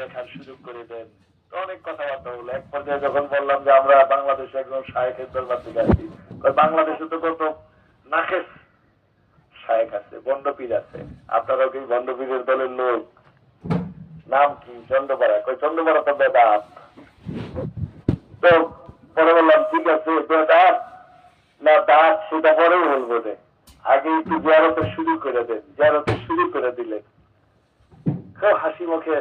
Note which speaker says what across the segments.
Speaker 1: দেখার সুযোগ করে দেন। অনেক কথাবার্তা হলো। এক পর্যায়ে যখন বললাম যে আমরা বাংলাদেশে একজন শায়েখের দরবার থেকে আসছি, বাংলাদেশে তো কত নাকেশ শায়েখ আছে, বন্ডপীর আছে, আপনারাও কি বন্ডপীরের দলের লোক? নাম কি? চন্দ্রপাড়া। চন্দ্রপাড়া তো বেদাত। তো পরে বললাম ঠিক আছে, বেদাত না দাঁত সেটা পরেও বলবো যে আগে একটু জিয়ারতের সুযোগ করে দেন। জিয়ারতের সুযোগ করে দিলেন, খুব হাসি মুখে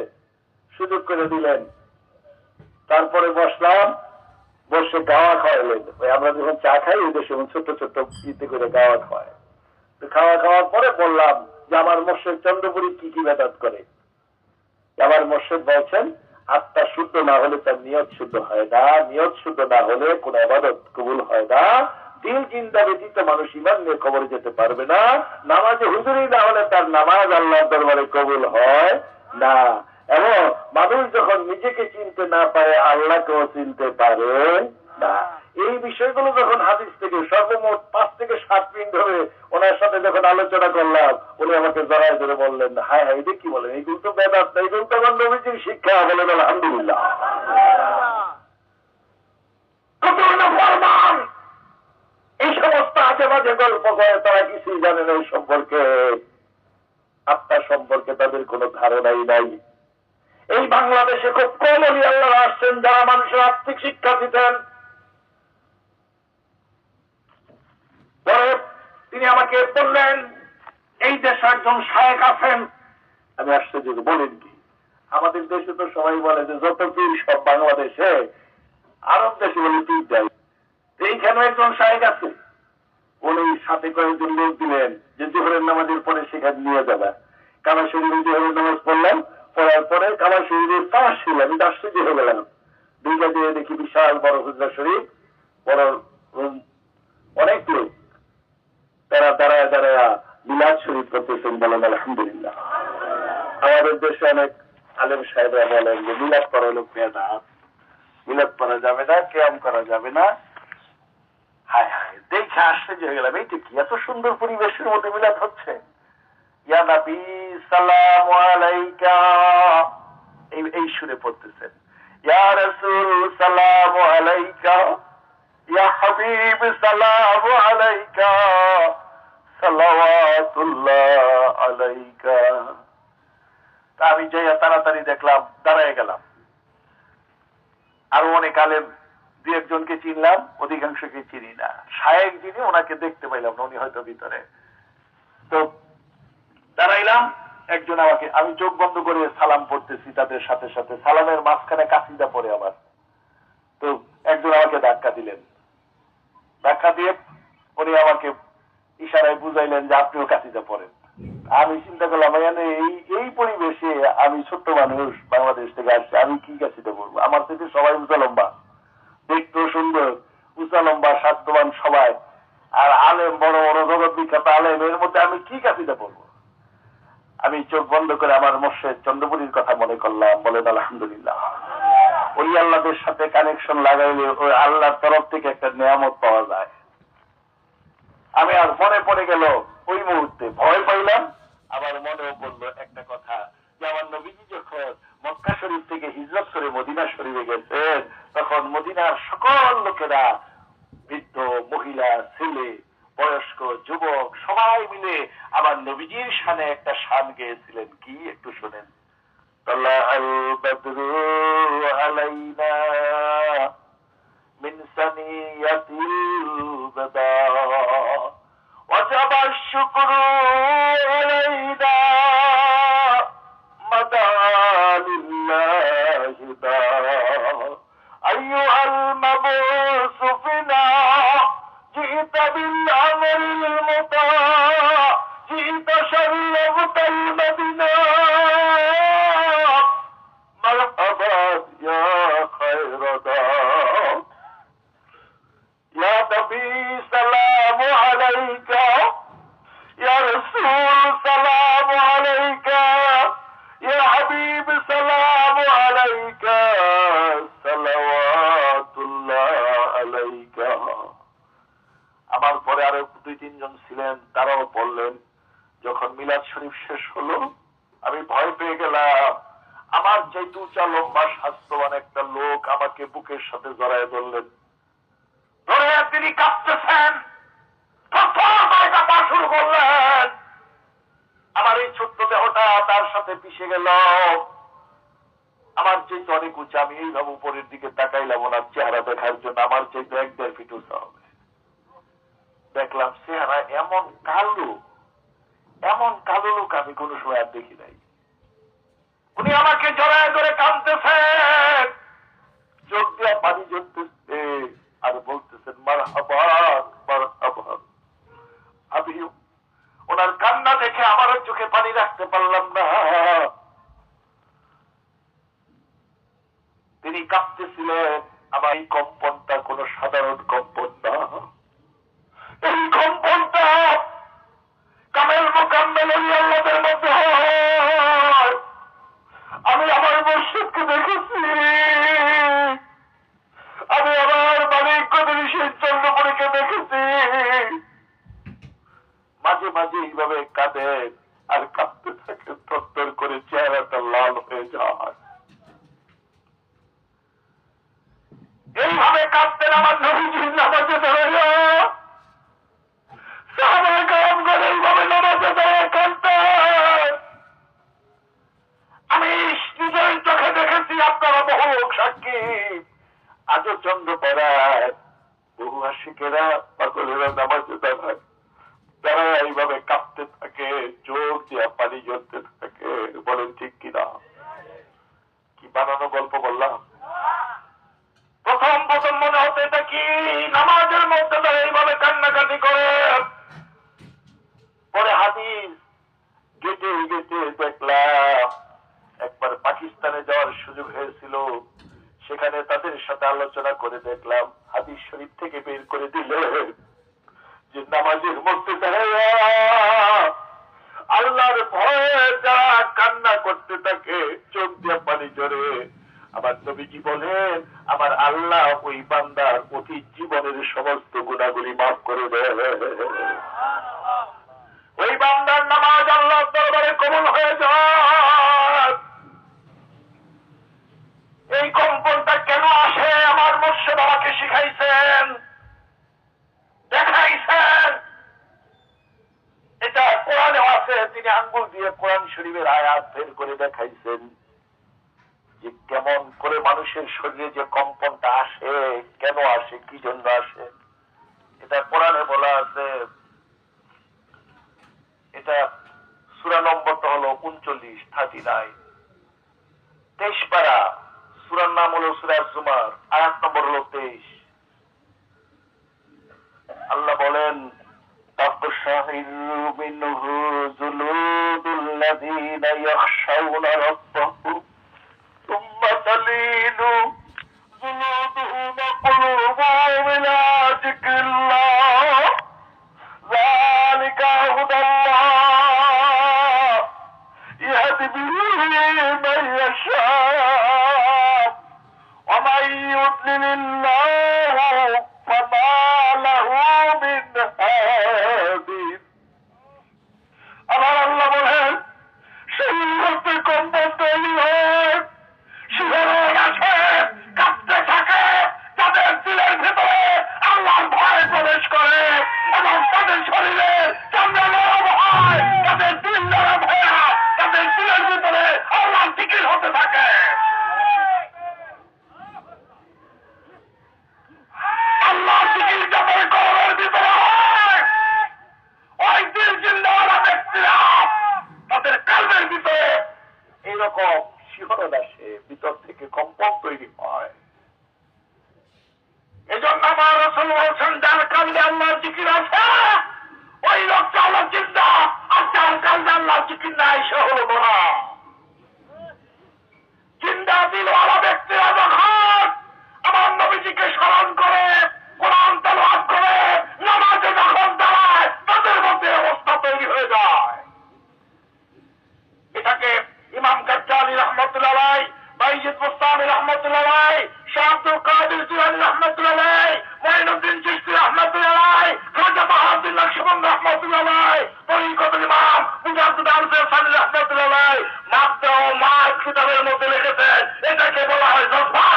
Speaker 1: সুযোগ করে দিলেন। তারপরে বসলাম, বসে গাওয়া খাওয়াইলেন। ওই আমরা যখন চা খাই ওই দেশে ছোট্ট ছোট্ট ইতে করে গাওয়া খাওয়ায়। খাওয়া খাওয়ার পরে বললাম যে আমার মোর্শেদ চন্দ্রপুরী কি কি বেদাত করে। আমার মোর্শেদ বলছেন আত্মা শুদ্ধ না হলে তার নিয়ত শুদ্ধ হয় না, নিয়ত শুদ্ধ না হলে কোন ইবাদত কবুল হয় না, দিল চিন্তা ব্যতীত মানুষ ইমান নিয়ে কবরে যেতে পারবে না, নামাজে হুজুরি না হলে তার নামাজ আল্লাহর দরবারে কবুল হয় না, এবং মানুষ যখন নিজেকে চিনতে না পারে আল্লাহকেও চিনতে পারে না। এই বিষয়গুলো যখন হাদিস থেকে সর্বমোট 5 থেকে 7 মিনিট ধরে ওনার সাথে যখন আলোচনা করলাম, উনি আমাকে জড়ায় ধরে বললেন, হায় হায় এটা কি বলেন, এইগুলো তো বেদাত না, এইগুলো তো আমার নবীজির শিক্ষা। বলেন আলহামদুলিল্লাহ। এই সমস্ত আজে বাজে গল্প করে, তারা কিছুই জানে না এই সম্পর্কে, আত্মা সম্পর্কে তাদের কোনো ধারণাই নাই। এই বাংলাদেশে খুব কম অলি আল্লাহ আসছেন যারা মানুষের আত্মিক শিক্ষা দিতেন। তিনি আমাকে বললেন এই দেশে একজন শায়েখ আছেন। আমি আশ্চর্য, বলেন কি? আমাদের দেশে তো সবাই বলে যে যত পীর সব বাংলাদেশে, আরব দেশে বলে পীর দেয়। এইখানে একজন শায়েখ আছে। উনি সাথে কয়েকজন লোক দিলেন যে জোহরের নামাজের পরে সেখানে নিয়ে যাবে। কাবা শরীফে জোহরের নামাজ পড়লাম, পড়ার পরে কাবা শরীফের পাশ ছিল। আমি আশ্চর্য হয়ে গেলাম। দুইটা দিয়ে দেখি বিশাল বড় হুজরা শরীফ, বড় অনেক লোক, তারা দাঁড়ায় দাঁড়ায় মিলাদ শরীফ করতেছেন। বলেন আলহামদুলিল্লাহ। আমাদের দেশে অনেক আলেম সাহেবরা বলেন যে মিলাদ করা লোক বেদাত, মিলাদ করা যাবে না, কিয়াম করা যাবে না। হায় হায়, দেখে আশ্চর্য হয়ে গেলাম, এইটা কি এত সুন্দর পরিবেশের মধ্যে মিলাদ হচ্ছে। ইয়া নবী সালামু আলাইকা, এই সুরে পড়তেছেন। ইয়া রাসূল সালামু আলাইকা, ইয়া হাবিব সালামু আলাইকা, সালাওয়াতুল্লাহ আলাইকা। তা আমি যাইয়া তাড়াতাড়ি দেখলাম, দাঁড়ায় গেলাম। আরো অনেক আলেম দু একজনকে চিনলাম, অধিকাংশকে চিনি না। শায়েখ যিনি, ওনাকে দেখতে পাইলাম না, উনি হয়তো ভিতরে। তো দাঁড়াইলাম, একজন আমাকে, আমি চোখ বন্ধ করে সালাম পড়তেছি তাদের সাথে সাথে, সালামের মাঝখানে কাসিদা পড়ে আবার। তো একজন আমাকে ধাক্কা দিলেন, ধাক্কা দিয়ে উনি আমাকে ইশারায় বুঝাইলেন যে আপনিও কাসিদা পড়েন। আমি চিন্তা করলাম এই পরিবেশে আমি ছোট্ট মানুষ, বাংলাদেশ থেকে আসছে, আমি কি কাসিদা পড়বো? আমার থেকে সবাই উঁচা লম্বা, দেখতেও সুন্দর, উঁচা লম্বা, স্বাস্থ্যবান সবাই, আর আলেম, বড় বড় জগৎ বিখ্যাত আলেম, এর মধ্যে আমি কি কাসিদা পড়বো? আমি চোখ বন্ধ করে আমার মোর্শেদ চন্দ্রপুরীর কথা মনে করলাম। বলেন আলহামদুলিল্লাহ। ওই আল্লাহদের সাথে কানেকশন লাগাইলে ওই আল্লাহর তরফ থেকে একটা নিয়ামত পাওয়া যায়। আমি আর মনে পড়ে গেল, ওই মুহূর্তে ভয় পাইলাম, আবার মনেও পড়লো একটা কথা যে আমার নবীজি যখন মক্কা শরীফ থেকে হিজরত করে মদিনা শরীফে গেছেন, তখন মদিনার সকল লোকেরা, বৃদ্ধ, মহিলা, ছেলে, বয়স্ক, যুবক, সবাই মিলে আমার নবীজির শানে একটা শান গেয়েছিলেন। কি একটু শোনেন। তালাআল বদরু আলাইনা মিন সানিয়াতিল বাদা ওয়াজাবা আশ-শুকরু আলাইনা মাদা লিল্লাহি দা আইয়ুহাল মাবউসু ফিনা জি'তা বিল আমরিল মুতা জি'তা শাররাতাল মাদিনা মারহাবা ইয়া খায়রা দা ইয়া নবী সালামু আলাইকা, ইয়া রাসূল সালামু আলাইকা, ইয়া হাবিব সালামু আলাইকা, সালাওয়াতুল্লাহ আলাইকা। আমার পরে আরো 2-3 জন ছিলেন, তারাও বললেন। যখন মিলাদ শরীফ শেষ হলো, আমি ভয় পেয়ে গেলাম। আমার চাইতে উঁচা লম্বা স্বাস্থ্যবান একটা লোক আমাকে বুকের সাথে জড়ায় ধরলেন। ধরে তিনি কাঁপতেছেন, কাঁপা শুরু করলেন। আমার এই ছোট্ট দেহটা তার সাথে পিষে গেল। আমার চাইতে অনেক উঁচা, আমি এইভাবে উপরের দিকে তাকাইলাম ওনার চেহারা দেখার জন্য। আমার চাইতে 1-1.5 ফিট উঁচা হবে। দেখলাম চেহারা এমন কালো লোক আমি কোন সময় আর দেখি নাই। উনি আমাকে জড়ায় ধরে কাঁদতেছেন, চোখ দিয়া পানি ঝরতেছে আর বলতেছেন মারহাবা মারহাবা। আমি ওনার কান্না দেখে আমারও চোখে পানি রাখতে পারলাম না। তিনি কাঁদতেছিলেন। আমার এই কম্পনটা কোন সাধারণ কম্পন না। এই কম্পনটা কামেল মোকাম্মেল আল্লাহদের মধ্যে হয়। আমি আমার মুর্শিদকে দেখেছি, আমি আমার মালিক কদরি সেই চন্দ্রপুরীকে দেখেছি। মাঝে মাঝে এইভাবে কাঁদে আর কাঁদতে থাকে, তত্তর করে চেহারাটা লাল হয়ে যায়। এইভাবে কাঁদতেন আমার নবীজির নামাজে দাঁড়াইয়া। সাহাবায়ে কেরাম এইভাবে নামাজে দাঁড়ায় কাঁদতেন। আমি নিজের চোখে দেখেছি, আপনারা বহু লোক সাক্ষী। আজও চন্দ্রপাড়ায় বহু আশিকেরা পাগলেরা নামাজে দাঁড়ায়, তারা এইভাবে কাঁপতে থাকে, চোখ দিয়া পানি ঝরতে থাকে। বলেন ঠিক কিনা? কি বানানো গল্প বললাম? প্রথম মনে হতে এটা কি নামাজের মধ্যে তারা এইভাবে কান্নাকাটি করে। পরে হাদিস গেটে দেখলাম একবার পাকিস্তানে যাওয়ার সুযোগ হয়েছিল, সেখানে তাদের সাথে আলোচনা করে দেখলাম হাদিস শরীফ থেকে বের করে দিলে যে নামাজের মধ্যে আল্লাহর ভয়ে যারা কান্না করতে থাকে, চোখ দিয়ে পানি ঝরে, আমার নবীজি বলেন আমার আল্লাহ ওই বান্দার অতীত জীবনের সমস্ত গুণাগুলি মাফ করে দেয়। ওই বান্দার নামাজ আল্লাহর দরবারে কবুল হয়ে যায়। এই কম্পনটা কেন আসে আমার মুর্শিদ আমাকে শিখাইছেন, দেখাইছেন। এটা কোরআনে আছে, তিনি আঙ্গুল দিয়ে কোরআন শরীফের আয়াত বের করে দেখাইছেন যে কেমন করে মানুষের শরীরে যে কম্পনটা আসে, কেন আসে, কি জন্য আসে। এটা কোরআনে বলা আছে। এটা সূরা নম্বরটা হলো 39 23 পারা। সূরার নাম হলো সূরা জুমার, আয়াত নম্বর হলো 23। আল্লাহ বলেন তাকশাহিরু মিনহু যুলুদুল্লাযীনা ইয়াখশাউনা রাব্বাহুম সুম্মা তালিনু যুলুদুহুম ওয়া কুলুবুহুম ইলা যিকরিল্লাহ যালিকা হুদাল্লাহ ইয়াহদি বিহি মান ইয়াশা ওয়া মান ইউদ্লিলিল্লাহু ফামা লাহু মিন হাদি। আমার আল্লাহ বলেন সেই মুহূর্তে কম্পন তৈরি হয়, শিহরণ আসে, কাঁপতে থাকে, তাদের দিলের ভেতরে আল্লাহর ভয় প্রবেশ করে এবং তাদের শরীরে চামড়া নরম হয়, তাদের দিল নরম হয়, তাদের দিলের ভিতরে আল্লাহর জিকির হতে থাকে। আল্লাহর জিকির যাদের কবরের ভিতরে হয়, ওই দিল জিন্দাওয়ালা ব্যক্তিরা তাদের কালবের ভিতরে এইরকম শিহরণ আসে, ভিতর থেকে কম্পন তৈরি হয়। এজন্য আমার রাসূল বলেছেন যার কালবে আল্লাহর জিকির আছে ওই লোকটা হলো জিন্দা, আর যার কালবে আল্লাহর জিকির নাই সে হলো মরা। জিন্দা দিলওয়ালা ব্যক্তিরা যখন আমার নবীজিকে স্মরণ করে, কোরআন তেলাওয়াত করে, নামাজে যখন দাঁড়ায়, তাদের মধ্যে অবস্থা তৈরি হয়ে যায়। এটাকে ইমাম গাজ্জালী রাহমাতুল্লাহ আলাইহি সাইয়্যিদ মুস্তামি রাহমাতুল্লাহ আলাইহি, শাহ আব্দুল কাদের জিলানী রাহমাতুল্লাহ আলাইহি, মুঈনুদ্দিন চিশতি রাহমাতুল্লাহ আলাইহি, খাজা বাহাউদ্দিন নকশবন্দি রাহমাতুল্লাহ আলাইহি, তরিকতুল ইমাম মুজাদ্দিদ আল-ফির সানি রাহমাতুল্লাহ আলাইহি মাবদা ও মা'আদ কিতাবের মধ্যে লিখেছেন, এটাকে বলা হয় জজবা।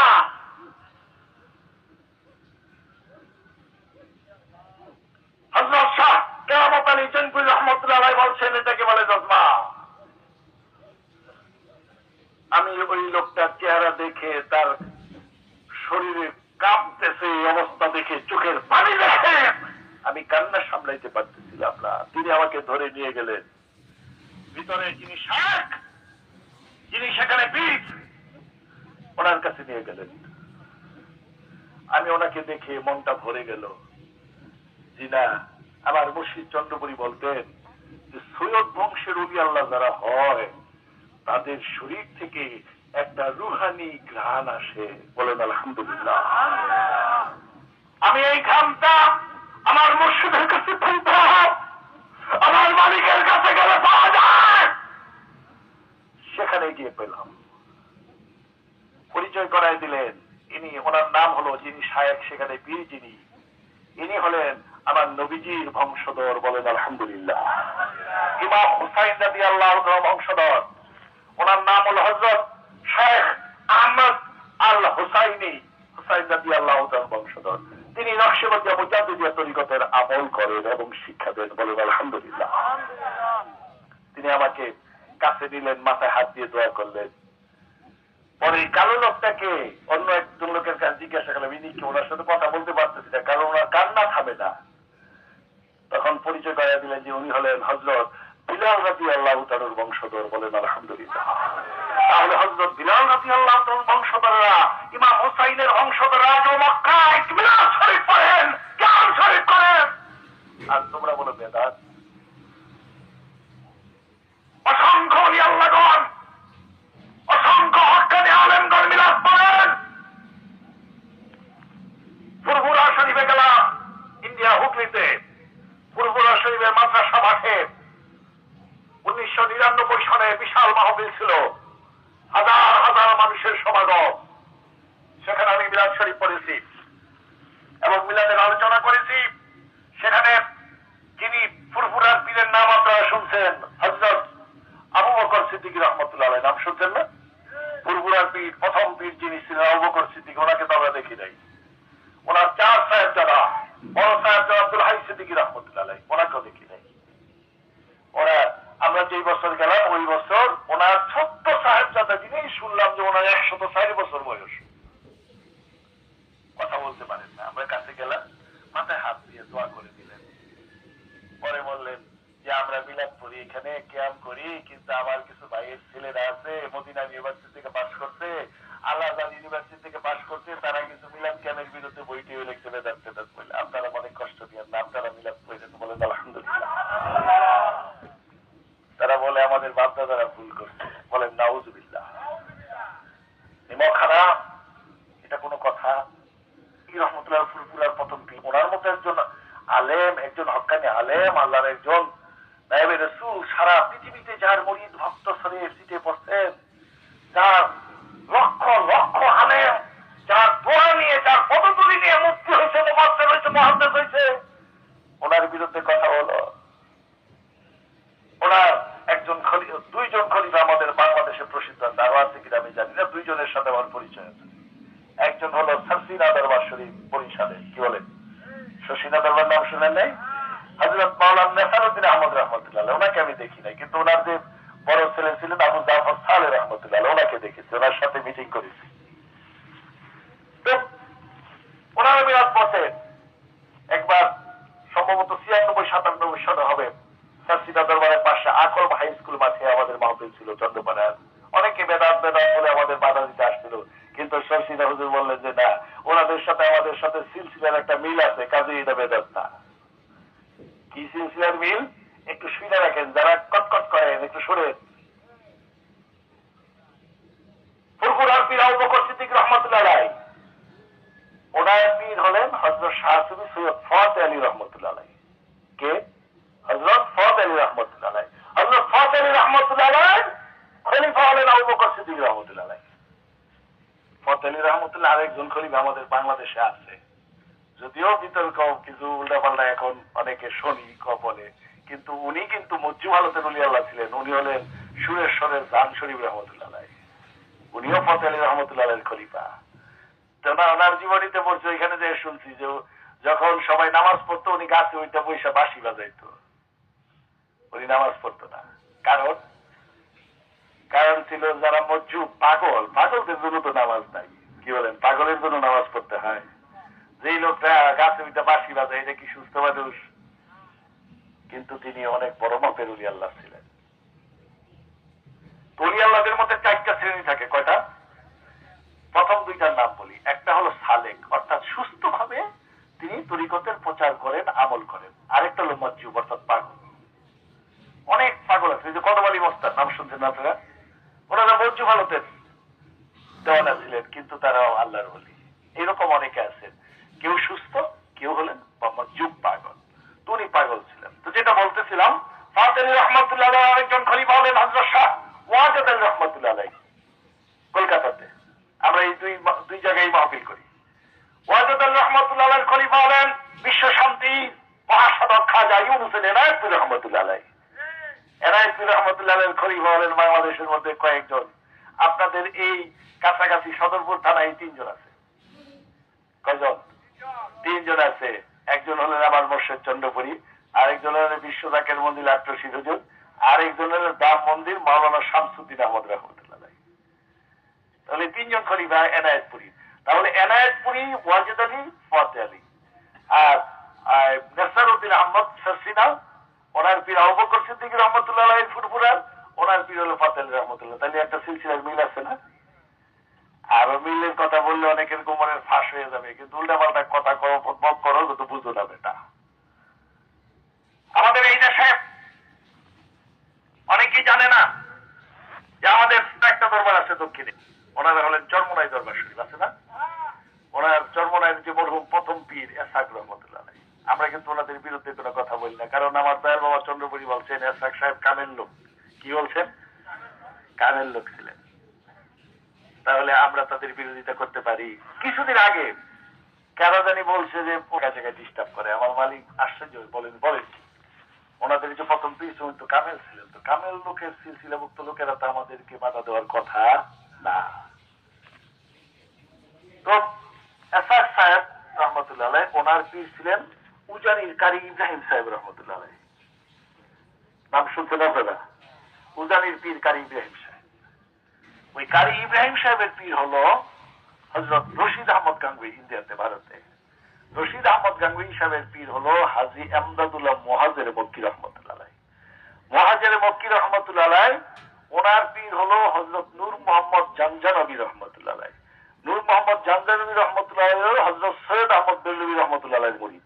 Speaker 1: হযরত শাহ কেরামত আলী জনপুরি রাহমাতুল্লাহ আলাইহি বলছেন এটাকে বলে জজবা। আমি ওই লোকটার চেহারা দেখে, তার শরীরে কাঁপতেছে অবস্থা দেখে, চোখের পানি দেখে আমি কান্না সামলাইতে পারতেছিলাম না। তিনি আমাকে ধরে নিয়ে গেলেন ভিতরে, যিনি শেখ, যিনি সেখানে পীর, ওনার কাছে নিয়ে গেলেন। আমি ওনাকে দেখে মনটা ভরে গেল। জি না, আমার মুর্শিদ চন্দ্রপুরী বলতেন যে সৈয়দ বংশের ওলি আল্লাহ যারা হয় তাদের শরীর থেকে একটা রুহানি ঘ্রাণ আসে। বলেন আলহামদুলিল্লাহ। আমি এই ঘ্রাণটা আমার মুর্শিদের কাছে পেতে, আমার মালিকের কাছে গেলে পাওয়া যায়। সেখানে গিয়ে পেলাম। পরিচয় করাই দিলেন, ইনি, ওনার নাম হলো, যিনি শায়েখ সেখানে পীর, যিনি, ইনি হলেন আমার নবীজির বংশধর। বলেন আলহামদুলিল্লাহ। ইমাম হুসাইন রাদিয়াল্লাহু তাআলা বংশধর। ওনার নাম হলো হযরত শেখ আহমদ আল হুসাইনি, হুসাইন রাদিয়াল্লাহু তাআলা বংশধর। তিনি নকশবন্দিয়া মুজাদ্দিদিয়া তরিকতের আমল করেন এবং শিক্ষা দেন। বলেন আলহামদুলিল্লাহ। তিনি আমাকে কাছে নিলেন, মাথায় হাত দিয়ে দোয়া করলেন। পরে এই কালো লোকটাকে অন্য একজন লোকের কাছে জিজ্ঞাসা করলাম, ইনি কি? ওনার সাথে কথা বলতে পারতেছি না, কারণ ওনার কান্না থামে না। তখন পরিচয় করিয়ে দিলেন যে উনি হলেন হযরত বিলাল রাদিয়াল্লাহু তাআলার বংশধর। বলেন আলহামদুলিল্লাহ। তাহলে হযরত বিলাল রাদিয়াল্লাহু তাআলার বংশধররা, ইমাম হুসাইনের বংশধররা যে মক্কায় মিলাদ শরীফ পড়েন, কিয়াম শরীফ করেন, আর তোমরা বলো বেদাত। অসংখ্য ওলি আল্লাহগণ, অসংখ্য হক্কানি আলেমগণ মিলাদ পড়েন। ফুরফুরা শরীফে গেলাম, ইন্ডিয়া হুগলিতে। ফুরফুরা শরীফের মাদ্রাসা মাঠে 1999 সালে বিশাল মাহফিল ছিল, হাজার হাজার মানুষের সমাগম। সেখানে আমি মিলাদ শরীফ পড়েছি এবং মিলাদের আলোচনা করেছি। সেখানে যিনি ফুরফুরার পীরের নাম আপনারা শুনছেন, হযরত আবু বকর সিদ্দিকী রাহমাতুল্লাহ আলাইহি, নাম শুনছেন না? ফুরফুরার পীর, প্রথম পীর যিনি ছিলেন আবু বকর সিদ্দিকী, ওনাকে তো আমরা দেখি নাই। ওনার চার সাহেবজাদা, বড় সাহেবজাদা আব্দুল হাই সিদ্দিকী রাহমাতুল্লাহ আলাইহি, ওনাকেও দেখি নাই। ওরা, আমরা যেই বছর গেলাম ওই বছর ওনার ছোট্ট সাহেবজাদা যিনি, শুনলাম যে ওনার 104 বছর বয়স, কথা বলতে পারেন না। আমরা কাছে গেলাম, মাথায় হাত দিয়ে দোয়া করে দিলেন। পরে বললেন যে আমরা মিলাদ পড়ি, এখানে কিয়াম করি, কিন্তু আমার কিছু ভাইয়ের ছেলেরা আছে মদিনা ইউনিভার্সিটি থেকে পাশ করছে, আল আজহার ইউনিভার্সিটি থেকে পাশ করছে, তারা কিছু মিলাদ কিয়ামের বিরুদ্ধে বইটি লিখতে বেদাত টেদাত বলে, আপনারা অনেক কষ্ট দিয়েন না, আপনারা মিলাদ পড়েন। বলেন আলহামদুলিল্লাহ। তারা বলে আমাদের বাপদাদারা ভুল করছে। বলেন নাউজুবিল্লাহ। নিমক খারাপ, এটা কোনো কথা? রহমতুল্লাহ ফুরফুরার প্রথম পীর, ওনার মতো একজন আলেম, একজন হক্কানি আলেম, আল্লাহর একজন নায়েবে রাসূল, সারা পৃথিবীতে যার মুরিদ ভক্ত শরীর সিটে পড়ছেন, যার লক্ষ লক্ষ আলেম, যার দোয়া নিয়ে, যার পদতুলি নিয়ে মুক্তি হয়েছে, মুফাসসির হয়েছে, মুহাদ্দিস হয়েছে, ওনার বিরুদ্ধে কথা হলো। ওনার একজন দুইজন খলিফা আমাদের বাংলাদেশে প্রসিদ্ধ আছে, আরো আছে কিনা আমি জানি না, দুইজনের সাথে আমার পরিচয় আছে। একজন হলো শশীনা দরবার শরীফ বরিশালে, কি বলেন, শশীনা দরবার নাম শুনেন নাই? হযরত মাওলানা নেসারউদ্দিন আহমদ রাহমাতুল্লাহ, ওনাকে আমি দেখি নাই, কিন্তু ওনার যে বড় ছেলে ছিলেন আবু জাফর সালেহ রাহমাতুল্লাহ, ওনাকে দেখেছি, ওনার সাথে মিটিং করেছি। তো ওনারা মিলাদ পড়তেন। একবার সম্ভবত 96-97 সালে হবে, শশীনা দরবারের পাশে আকল হাই স্কুল মাঠে আমাদের মাহফিল ছিল চন্দ্রপাড়ার। অনেকে বেদাত বেদাত বলে আমাদের বাধা দিতে আসছিল, কিন্তু শশীনা হুজুর বললেন যে না, ওনাদের সাথে আমাদের সাথে সিলসিলার একটা মিল আছে, কাজে এটা বেদাত না। কি সিলসিলার মিল? একটু শুনে রাখেন, যারা কটকট করেন একটু সরেন। ফুরফুরার পীর আবু বকর সিদ্দিক রাহমাতুল্লাহ আলাইহি, ওনার পীর হলেন হযরত শাহ সুফি সৈয়দ ফাতেহ আলী রাহমাতুল্লাহ আলাইহি। কে? হযরত ফাতেহ আলী রাহমাতুল্লাহ আলাইহি। হযরত ফাতেহ আলী রাহমাতুল্লাহ আলাইহি খলিফা হলেন আবু বকর সিদ্দিক রাহমাতুল্লাহ আলাইহি। ফতেহ আলী রহমতুল্লাহ আরেকজন খলিফা আমাদের বাংলাদেশে আছে, যদিও বিতর্ক কিছু উল্টাপাল্টা এখন অনেকে শুনি বলে, কিন্তু উনি কিন্তু মজ্জুম হালতের উলি আল্লাহ ছিলেন। উনি হলেন সুরেশ্বরের জান শরীফ রহমতুল্লাহ, উনিও ফতেহ আলী রহমতুল্লাহ খলিফা। তো না, ওনার জীবনীতে পড়ছে, এখানে যে শুনছি যে যখন সবাই নামাজ পড়তো উনি গাছে ওইটা পয়সা বাঁশি বাজাইতো, উনি নামাজ পড়তো না। কারণ ছিল যারা মজ্জুব পাগল, পাগলদের জন্য তো নামাজ নাই। কি বলেন, পাগলের জন্য নামাজ পড়তে হয়? যেই লোকটা গাছে ওইটা বাঁশি বাজায়, এটা কি সুস্থ মানুষ? কিন্তু তিনি অনেক বড় মাপের উলি আল্লাহ ছিলেন। উলি আল্লাহদের মধ্যে 4টা শ্রেণী থাকে। কয়টা? প্রথম 2টার নাম বলি। একটা হলো সালেক, অর্থাৎ সুস্থভাবে তিনি তরিকতের প্রচার করেন, আমল করেন। আরেকটা হলো মজ্জুব, অর্থাৎ পাগল। অনেক পাগল আছে, যে কদম আলী মস্তান নাম শুনছেন আপনারা? ওনারা মজ্জুব হালতের দেওয়ানা ছিলেন, কিন্তু তারাও আল্লাহর ওলি। এরকম অনেকে আছেন, কেউ সুস্থ, কেউ হলেন মজ্জুব পাগল। তো উনি পাগল ছিলেন। তো যেটা বলতেছিলাম, ফতেহ আলী রহমতুল্লাহ আরেকজন খলিফা হলেন হযরত শাহ ওয়াজেদ আলী রহমতুল্লাহ আলাইহি, কলকাতাতে। আমরা এই দুই জায়গায় মাহফিল করি। ওয়াজেদ আলী রহমতুল্লাহ আলাইহির খলিফা হলেন বিশ্ব শান্তি মহাসাধক খাজা ইউনুস এনায়েতপুর রহমতুল্লাহ আলাইহি। এনায়েতপুর রহমতুল্লাহ আলাইহির খলিফা হলেন বাংলাদেশের মধ্যে কয়েকজন। আপনাদের এই কাছাকাছি সদরপুর থানায় 3 জন আছে। কয়জন? 3 জন আছে। একজন হলেন আমার মোর্শেদ চন্দ্রপুরী, আরেকজন হলেন বিশ্ব জাকের মন্দির আট্রশিদ হুজুর, আরেকজন হলেন দাম মন্দির মাওলানা শামসুদ্দিন আহমদ রহমতুল্লাহ। তাহলে 3 জন খলিফা এনায়েতপুরী। তাহলে এনায়েতপুরী, ওয়াজেদ আলী, ফতেহ আলী। আর নেসারউদ্দিন আহমদ সাসিনা, ওনার পীর আবু বকর সিদ্দিক রহমতুল্লাহ আলাইহির ফুরফুরার, ওনার পীর হলো ফতেহ আলী রহমতুল্লাহ। তাহলে একটা সিলসিলার মিল আছে না? আরো মিলের কথা বললে অনেকের কোমরের ফাঁস হয়ে যাবে, কিন্তু উল্টাপাল্টা কথা করো তো বুঝো না বেটা। আমাদের এই দেশে অনেকেই জানে না যে আমাদের একটা দরবার আছে দক্ষিণে, ওনারা হলেন চরমোনাই দরবার শরীফ, আছে না? ওনার চরমোনাইয়ের যে মরহুম প্রথম পীর এসহাক রহমতুল্লাহ আলাইহি। আমরা কিন্তু ওনাদের বিরুদ্ধে কোনো কথা বলি না, কারণ আমার দয়াল বাবা চন্দ্রপুরী বলছেন এসহাক সাহেব কামেল লোক। কি বলছেন? কামেল লোক ছিলেন। তাহলে আমরা তাদের বিরোধিতা করতে পারি? কিছুদিন আগে কারা জানি বলছে যে জায়গায় ডিস্টার্ব করে। আমার মালিক আশ্চর্য বলেন ওনাদের যে প্রথম পীর তো কামেল ছিলেন, তো কামেল লোকের সিলসিলাভুক্ত লোকেরা তো আমাদেরকে বাধা দেওয়ার কথা না। তো এসহাক সাহেব রহমতুল্লাহ আলাইহি, ওনার পীর ছিলেন উজানির কারি ইব্রাহিম সাহেব রহমতুল্লাহ আলাইহি। নাম শুনছেন আপনারা? উজানির পীর কারি ইব্রাহিম সাহেব। ওই কারি ইব্রাহিম সাহেবের পীর হলো হযরত রশিদ আহমদ গাঙ্গুহি, ইন্ডিয়াতে, ভারতে। রশিদ আহমদ গাঙ্গুহি সাহেবের পীর হলো হাজী এমদাদুল্লাহ মুহাজির মক্কি রহমতুল্লাহ আলাইহি। মুহাজির মক্কি রহমতুল্লাহ আলাইহি, ওনার পীর হলো হযরত নূর মোহাম্মদ জানজানবী রহমতুল্লাহ আলাইহি। নূর মোহাম্মদ জানজানবী রহমতুল্লাহ আলাইহি হযরত সৈয়দ আহমদ বেরলভী রহমতুল্লাহ আলাইহির মুরিদ।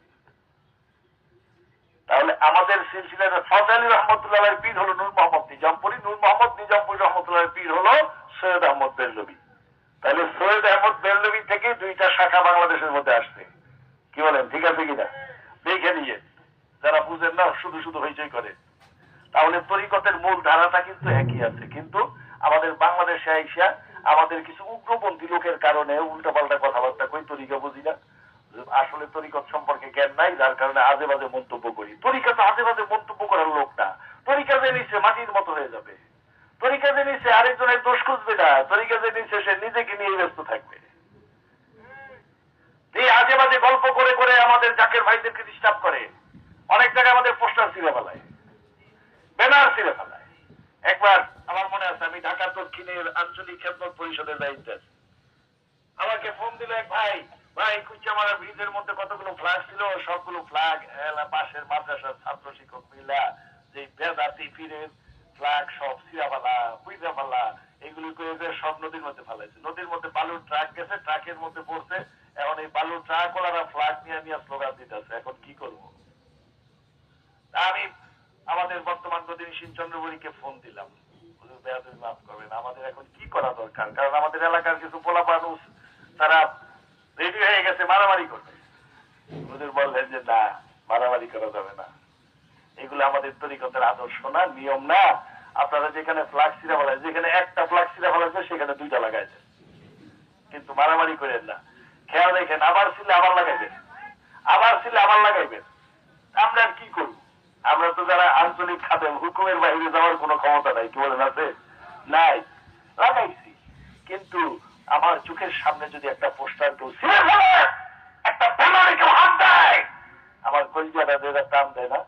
Speaker 1: তাহলে আমাদের সিলসিলার ফতেহ আলী রহমতুল্লাহ আলাইহির পীর হলো নূর মোহাম্মদ নিজামপুরী, নূর মোহাম্মদ নিজামপুরী রহমতুল্লাহ পীর হলো সৈয়দ আহমদ বেরলভী। তাহলে সৈয়দ আহমদ বেরলভী থেকে 2টা শাখা বাংলাদেশের মধ্যে আসছে। কি বলেন, ঠিক আছে কিনা? দেখে নিয়ে যারা বুঝেন না শুধু শুধু হইচই করে। তাহলে তরিকতের মূল ধারাটা কিন্তু একই আছে, কিন্তু আমাদের বাংলাদেশে আইসা আমাদের কিছু উগ্রপন্থী লোকের কারণে উল্টাপাল্টা কথাবার্তা কই, তরিকা বুঝি না, আসলে তরিকত সম্পর্কে জ্ঞান নাই, যার কারণে আজে বাজে মন্তব্য করি। তরিকা তো আজে বাজে মন্তব্য করার লোক না। তরিকা যে নিচ্ছে মাটির মতো হয়ে যাবে। তরিকা যে নিচ্ছে আরেকজনের দোষ খুঁজবে না, তরিকা যে নিচ্ছে সে নিজেকে নিয়ে ব্যস্ত থাকবে। এই আজে বাজে গল্প করে করে আমাদের জাকের ভাইদেরকে ডিস্টার্ব করে। অনেক জায়গায় আমাদের পোস্টার ছিঁড়ে ফেলায়, ব্যানার ছিঁড়ে ফেলায়। একবার আমার মনে আছে, আমি ঢাকার দক্ষিণের আঞ্চলিক খেদমত পরিষদের দায়িত্বে, আমাকে ফোন দিল এক ভাই, কুচামারা ব্রিজের মধ্যে কতগুলো ফ্ল্যাগ ছিল, সবগুলো ফ্ল্যাগ পাশের মাদ্রাসার ছাত্র শিক্ষক মিলা যে বেদাতি পীরের ফ্ল্যাগ সব ছিঁড়াফালা, পুইরাফালা, এগুলি করে সব নদীর মধ্যে ফেলাইছে। নদীর মধ্যে বালুর ট্রাক গেছে, ট্রাকের মধ্যে পড়ছে। এখন এই বালুর ট্রাক ওনারা ফ্ল্যাগ নিয়ে নিয়ে স্লোগান দিতেছে। এখন কি করব? আমি আমাদের বর্তমান প্রতিনিধি চন্দ্রপুরীকে ফোন দিলাম, মাফ করবেন, আমাদের এখন কি করা দরকার? কারণ আমাদের এলাকার কিছু পোলা মানুষ তারা রেডি হয়ে গেছে মারামারি করবে। হুজুর বললেন যে না, মারামারি করা যাবে না, এগুলো আমাদের তরিকতের আদর্শ না, নিয়ম না। আপনারা যেখানে ফ্ল্যাগ ছিঁড়া ফেলায়, যেখানে একটা ফ্ল্যাগ ছিঁড়া ফেলাচ্ছে সেখানে 2টা লাগাইছে, কিন্তু মারামারি করেন না। খেয়াল রেখেন, আবার ছিলে আবার লাগাইবেন, আবার ছিলে আবার লাগাইবেন। আমরা আর কি করব? আমরা তো যারা আঞ্চলিক খাতে হুকুমের বাইরে যাওয়ার কোনো ক্ষমতা নাই, কি বলেন আছে? নাই। লাগাইছি, কিন্তু আমার চোখের সামনে যদি একটা পোস্টার কেউ ছিঁড়ে ফেলে, একটা ব্যানারে কেউ হাত দেয়, আমার কলজাটা যেটা টান দেয় না?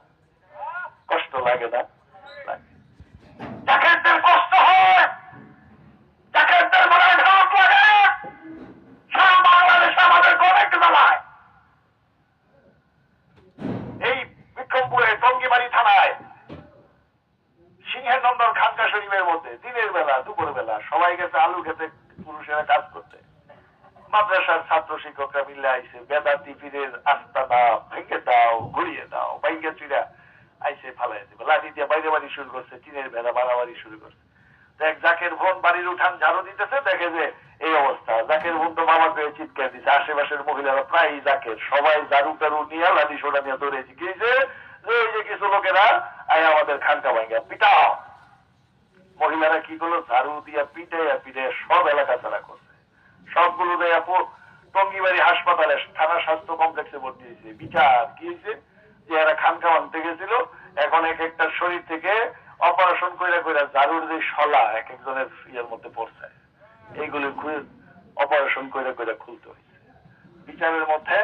Speaker 1: কষ্ট লাগে না? লাগে। ডাকাতদের কষ্ট হয়, ডাকাতদের মনে খারাপ লাগে। সারা বাংলাদেশে আমাদের অনেক জ্বালায়। এই বিক্রমপুরে টঙ্গিবাড়ি থানায় সিংহের নন্দন খানকা শরীফের মধ্যে দিনের বেলা দুপুর বেলা সবাই গেছে আলু খেতে, পুরুষেরা কাজ করতে। মাদ্রাসার ছাত্র শিক্ষকরা মিলে আইসে, বেদাতি পীরের আস্তানা ভেঙে দাও, ঘুরিয়ে দাও, বাইকে চিরা আইসে ফালাই দেবে, লাঠি দিয়ে বাইরে বাড়ি শুরু করছে, টিনের বেলা মারামারি শুরু করছে। দেখ জাকের বোন বাড়ির উঠান ঝাড়ু দিতেছে, দেখে যে এই অবস্থা। জাকের বোন তো বাবা পেয়ে চিৎকার দিচ্ছে, আশেপাশের মহিলারা প্রায় জাকের সবাই ঝাড়ু টাড়ু নিয়ে লাঠি সোটা নিয়ে দৌড়েছে, গিয়েছে যে এই যে কিছু লোকেরা আয় আমাদের খানকা ভাঙ্গা পিটাও। মহিলারা কি করলো, ঝাড়ু দিয়া পিটে পিটে সব এলাকা ছাড়া করছে, সবগুলো দেয় টঙ্গিবাড়ি হাসপাতালে থানা স্বাস্থ্য কমপ্লেক্সে ভর্তি হয়েছে। বিচার কি হয়েছে, যে এরা খানকা ভাঙতে গেছিল, এখন এক একটা শরীর থেকে অপারেশন করে করে ঝাড়ুর যে শলা এক একজনের ইয়ের মধ্যে পড়ছে, এইগুলি অপারেশন করে করে খুলতে হয়েছে। বিচারের মধ্যে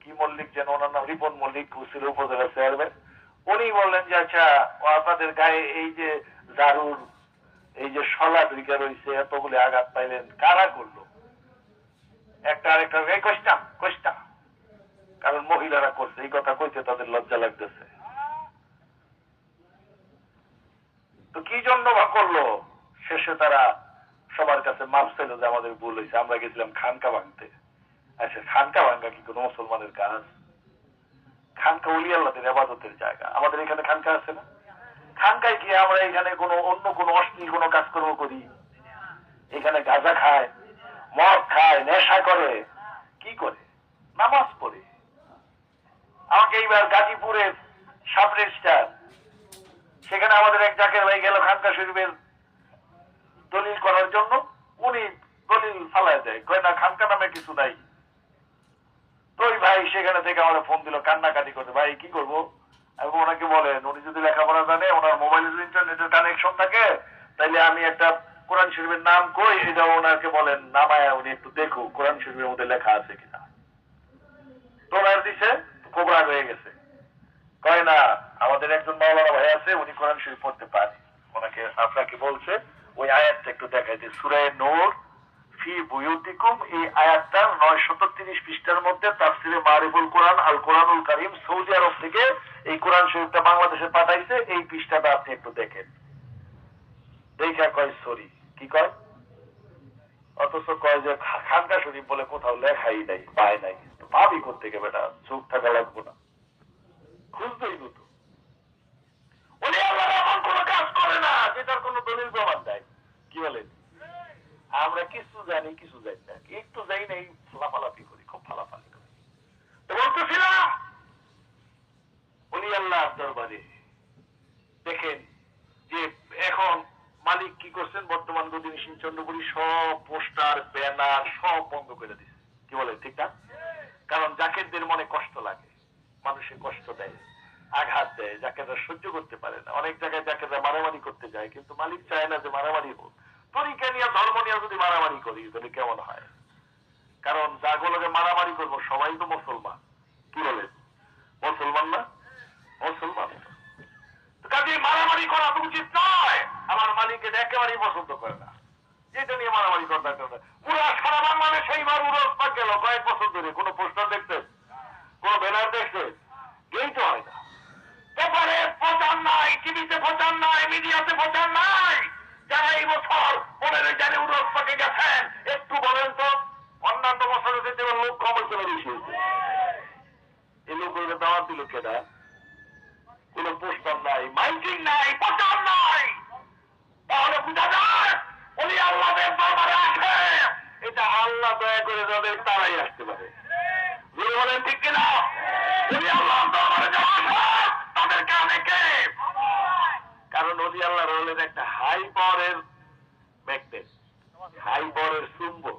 Speaker 1: কি মল্লিক যেন, ওনার নাম রিপন মল্লিক, ছিল উপজেলা চেয়ারম্যান, উনি বললেন যে আচ্ছা আপনাদের গায়ে এই যে ঝাড়ুর এই যে শলা ঢুকে রয়েছে, এতগুলি আঘাত পাইলেন, কারা করলো? একটা আরেকটা কষ্টা কষ্টা, কারণ মহিলারা করছে, এই কথা কইতে তাদের লজ্জা লাগতেছে। তো কি জন্য বা করলো? শেষে তারা সবার কাছে মাপ চাইল যে আমাদের ভুল হয়েছে, আমরা গেছিলাম খানকা ভাঙতে। আচ্ছা, খানকা ভাঙ্গা কি কোনো মুসলমানের কাজ? খানকা ওলি আল্লাহদের ইবাদতের জায়গা। আমাদের এখানে খানকা আছে না? খানকায় কি আমরা এখানে কোনো অন্য কোনো অশ্লীল কোনো কাজকর্ম করি? এখানে গাঁজা খায়, মদ খায়, নেশা করে, কি করে? নামাজ পড়ে। আমাকে এইবার গাজীপুরের সাব রেজিস্ট্রার, সেখানে আমাদের এক জাকের ভাই গেল খানকা শরীফের দলিল করার জন্য, উনি দলিল ফালায় দেয়, কয় না খানকা নামে কিছু নাই। তো ওই ভাই সেখানে থেকে আমার ফোন দিল, কান্নাকাটি করতে, ভাই কি করবো? আমি ওনাকে বলেন, উনি যদি লেখাপড়া জানে, ওনার মোবাইলের ইন্টারনেটের কানেকশন থাকে, তাইলে আমি একটা কোরআন শরীফের নাম কই, এটা ওনাকে বলেন নামায় উনি একটু দেখুক কোরআন শরীফের মধ্যে লেখা আছে কিনা। তো ওনার দিছে, কোবরা হয়ে গেছে, কয় না আমাদের একজন মাওলানা ভাই আছে, উনি কোরআন শরীফ পড়তে পারে, ওনাকে আপনাকে বলছে ওই আয়াতটা একটু দেখাইতে, সূরা নূর ফি বুয়ুতিকুম, এই আয়াতটার 930 পৃষ্ঠার মধ্যে তাফসিরে মারিফুল কোরআন আল কোরআনুল কারীম সৌদি আরব থেকে এই কোরআন শরীফটা বাংলাদেশে পাঠাইছে, এই পৃষ্ঠাটা আপনি একটু দেখেন। দেখা কয় সরি, কি কয়? অথচ কয় যে খানকা শরীফ বলে কোথাও লেখাই নাই, পায় নাই। ভাবি করতে গেবে না, চোখ থাকা লাগবো না, খুঁজতেই হতো। উনি আল্লাহ এমন কোন কাজ করে না যেটার কোন দলিল প্রমাণ দেয়। কি বলেন? আমরা কিছু জানি কিছু জানি না, একটু যাই না, এই লাফালাফি করি, খুব ফালাফালি করি। তো বলতেছিলাম উনি আল্লাহ দরবারে দেখেন যে এখন মালিক কি করছেন, বর্তমান গদিনী চন্দ্রপুরী সব পোস্টার ব্যানার সব বন্ধ করে দিচ্ছে। কি বলে ঠিক না? কারণ জাকেরদের মনে কষ্ট লাগে, মানুষের কষ্ট দেয়, আঘাত দেয়, জাকেররা সহ্য করতে পারে না। অনেক জায়গায় জাকেররা মারামারি করতে যায়, কিন্তু মালিক চায় না যে মারামারি হোক। তরিকা নিয়ে ধর্ম নিয়ে যদি মারামারি করি তাহলে কেমন হয়? কারণ যাগুলোকে মারামারি করবো সবাই তো মুসলমান। কি বলেন? মুসলমান না? মুসলমান। কাজে মারামারি করা তো উচিত নয়। আমার মালিক এটা একেবারেই পছন্দ করে না, যেটা নিয়ে মারামারি করার দরকার নেই। পুরা সারা বাংলাদেশ এইবার উড়স পাক গেল কয়েক বছর ধরে, কোন পোস্টার দেখতে, কোন ব্যানার দেখতে, এই তো হয় না। পেপারে প্রচার নাই, টিভিতে প্রচার নাই, মিডিয়াতে প্রচার নাই। যারা এই বছর 15 জানে উড়স পাকে গেছেন, একটু বলেন তো অন্যান্য বছরের ক্ষেত্রে লোক কম চলে বেশি, এই লোকগুলোকে দাওয়াত দিল কেনা? কোন পোস্টার নাই, মাইকিং নাই, প্রচার নাই। তাহলে বুঝা যায় উনি আল্লাহদের দরবারে আসে, এটা আল্লাহ দয়া করে যাদের তারাই আসতে পারে। যদি বলেন ঠিক কিনা? উনি আল্লাহর দরবারে যাওয়া তাদেরকে অনেকে, কারণ উনি আল্লাহর হলেন একটা হাই পাওয়ারের ম্যাগনেট, হাই পাওয়ারের চুম্বক।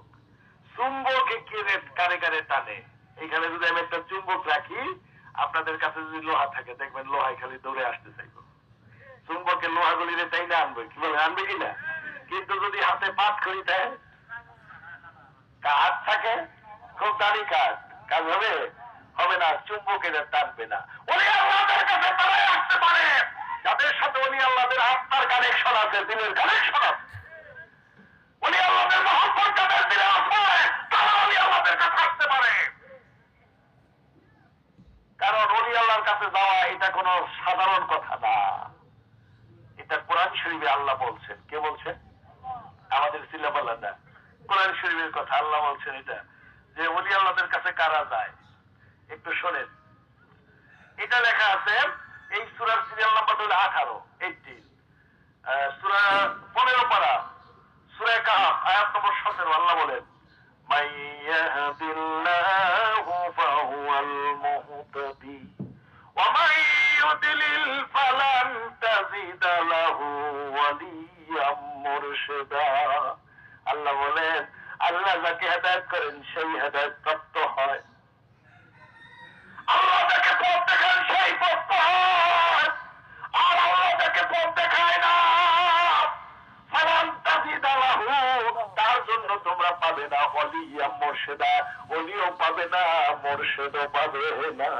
Speaker 1: জায়গারে টানে। এখানে যদি আমি একটা চুম্বক রাখি, আপনাদের কাছে যদি লোহা থাকে দেখবেন লোহায় খালি দৌড়ে আসতে চাইব। চুম্বকের লোহাগুলিরে চাই না আনবে, কি বলে আনবে কিনা? কিন্তু যদি হাতে পাত খড়ি দেয়, হাত থাকে খুব দাড়ি কাজ, কাজ হবে হবে না, চুম্বকের টানবে না। ওলি আল্লাহদের কাছে তারাই আসতে পারে যাদের সাথে ওলি আল্লাহদের আত্মার কানেকশন আছে, দিলের কানেকশন আছে। ওলি আল্লাহদের মহব্বত যাদের দিলে আছে, তারা ওলি আল্লাহদের কাছে আসতে পারে। কারণ ওলি আল্লাহর কাছে যাওয়া এটা কোনো সাধারণ কথা না, এটা কোরআন শরীফে আল্লাহ বলছেন। কে বলছেন? আমাদের সিলাবাল্লাহ না, কোরআন শরীফের কথা আল্লাহ বলছেন এটা, যে ওলি আল্লাহদের কাছে কারা যায় একটু শোনেন। এটা লেখা আছে এই সূরার সিরিয়াল নাম্বার হলো 18, 18, সূরা 15 পারা, সূরা কাহফ আয়াত নম্বর 17। আল্লাহ বলেন, মান ইয়াহদিল্লাহু ফাহুয়াল মুহতাদি ওয়া মান ইউদ্লিল ফালান তাজিদ লাহু ওয়ালিয়াম মুরশিদা। আল্লাহ বলেন, আল্লাহ যাকে হেদায়েত করেন সেই হেদায়েত প্রাপ্ত হয়, আল্লাহ যাকে পথ দেখান সেই পথ হয়, আর আল্লাহ যাকে পথ দেখায় না ফালান তাজিদ লাহু, তার জন্য তোমরা পাবে না ওয়ালিয়াম মুরশিদা, ওলিও পাবে না, মুরশিদও পাবে না।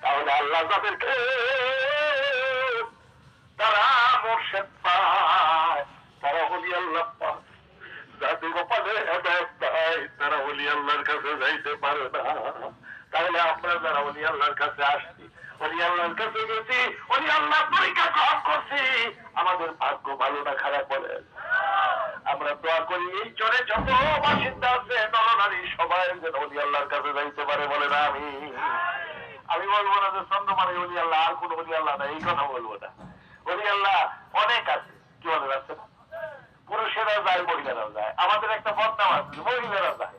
Speaker 1: তাহলে আল্লাহ যাদেরকে তারা মুরশিদ পায়, তারা ওলি আল্লাহ পায়। যাদের কপালে হেদায়েত পায় তারা ওলি আল্লাহর কাছে যাইতে পারে না। তাহলে আমরা যারা ওলি আল্লাহর কাছে আসছি, ওলি আল্লাহর কাছে গেছি, ওলি আল্লাহ তরিকা গ্রহণ করছি, আমাদের ভাগ্য ভালো না খারাপ বলে? আমরা দোয়া করি এই চরে যত বাসিন্দা আছে নরনারী সবাই যেন ওলি আল্লাহর কাছে যাইতে পারে, বলে না আমি বলবো না যে চন্দ্রমানি ওলি আল্লাহ আর কোন ওলি আল্লাহ না, এই কথা বলবো না। ওলি আল্লাহ অনেক আছে, কি বলে যাচ্ছে না, পুরুষেরা যায় মহিলারাও যায়। আমাদের একটা বদনাম আছে, মহিলারা যায়,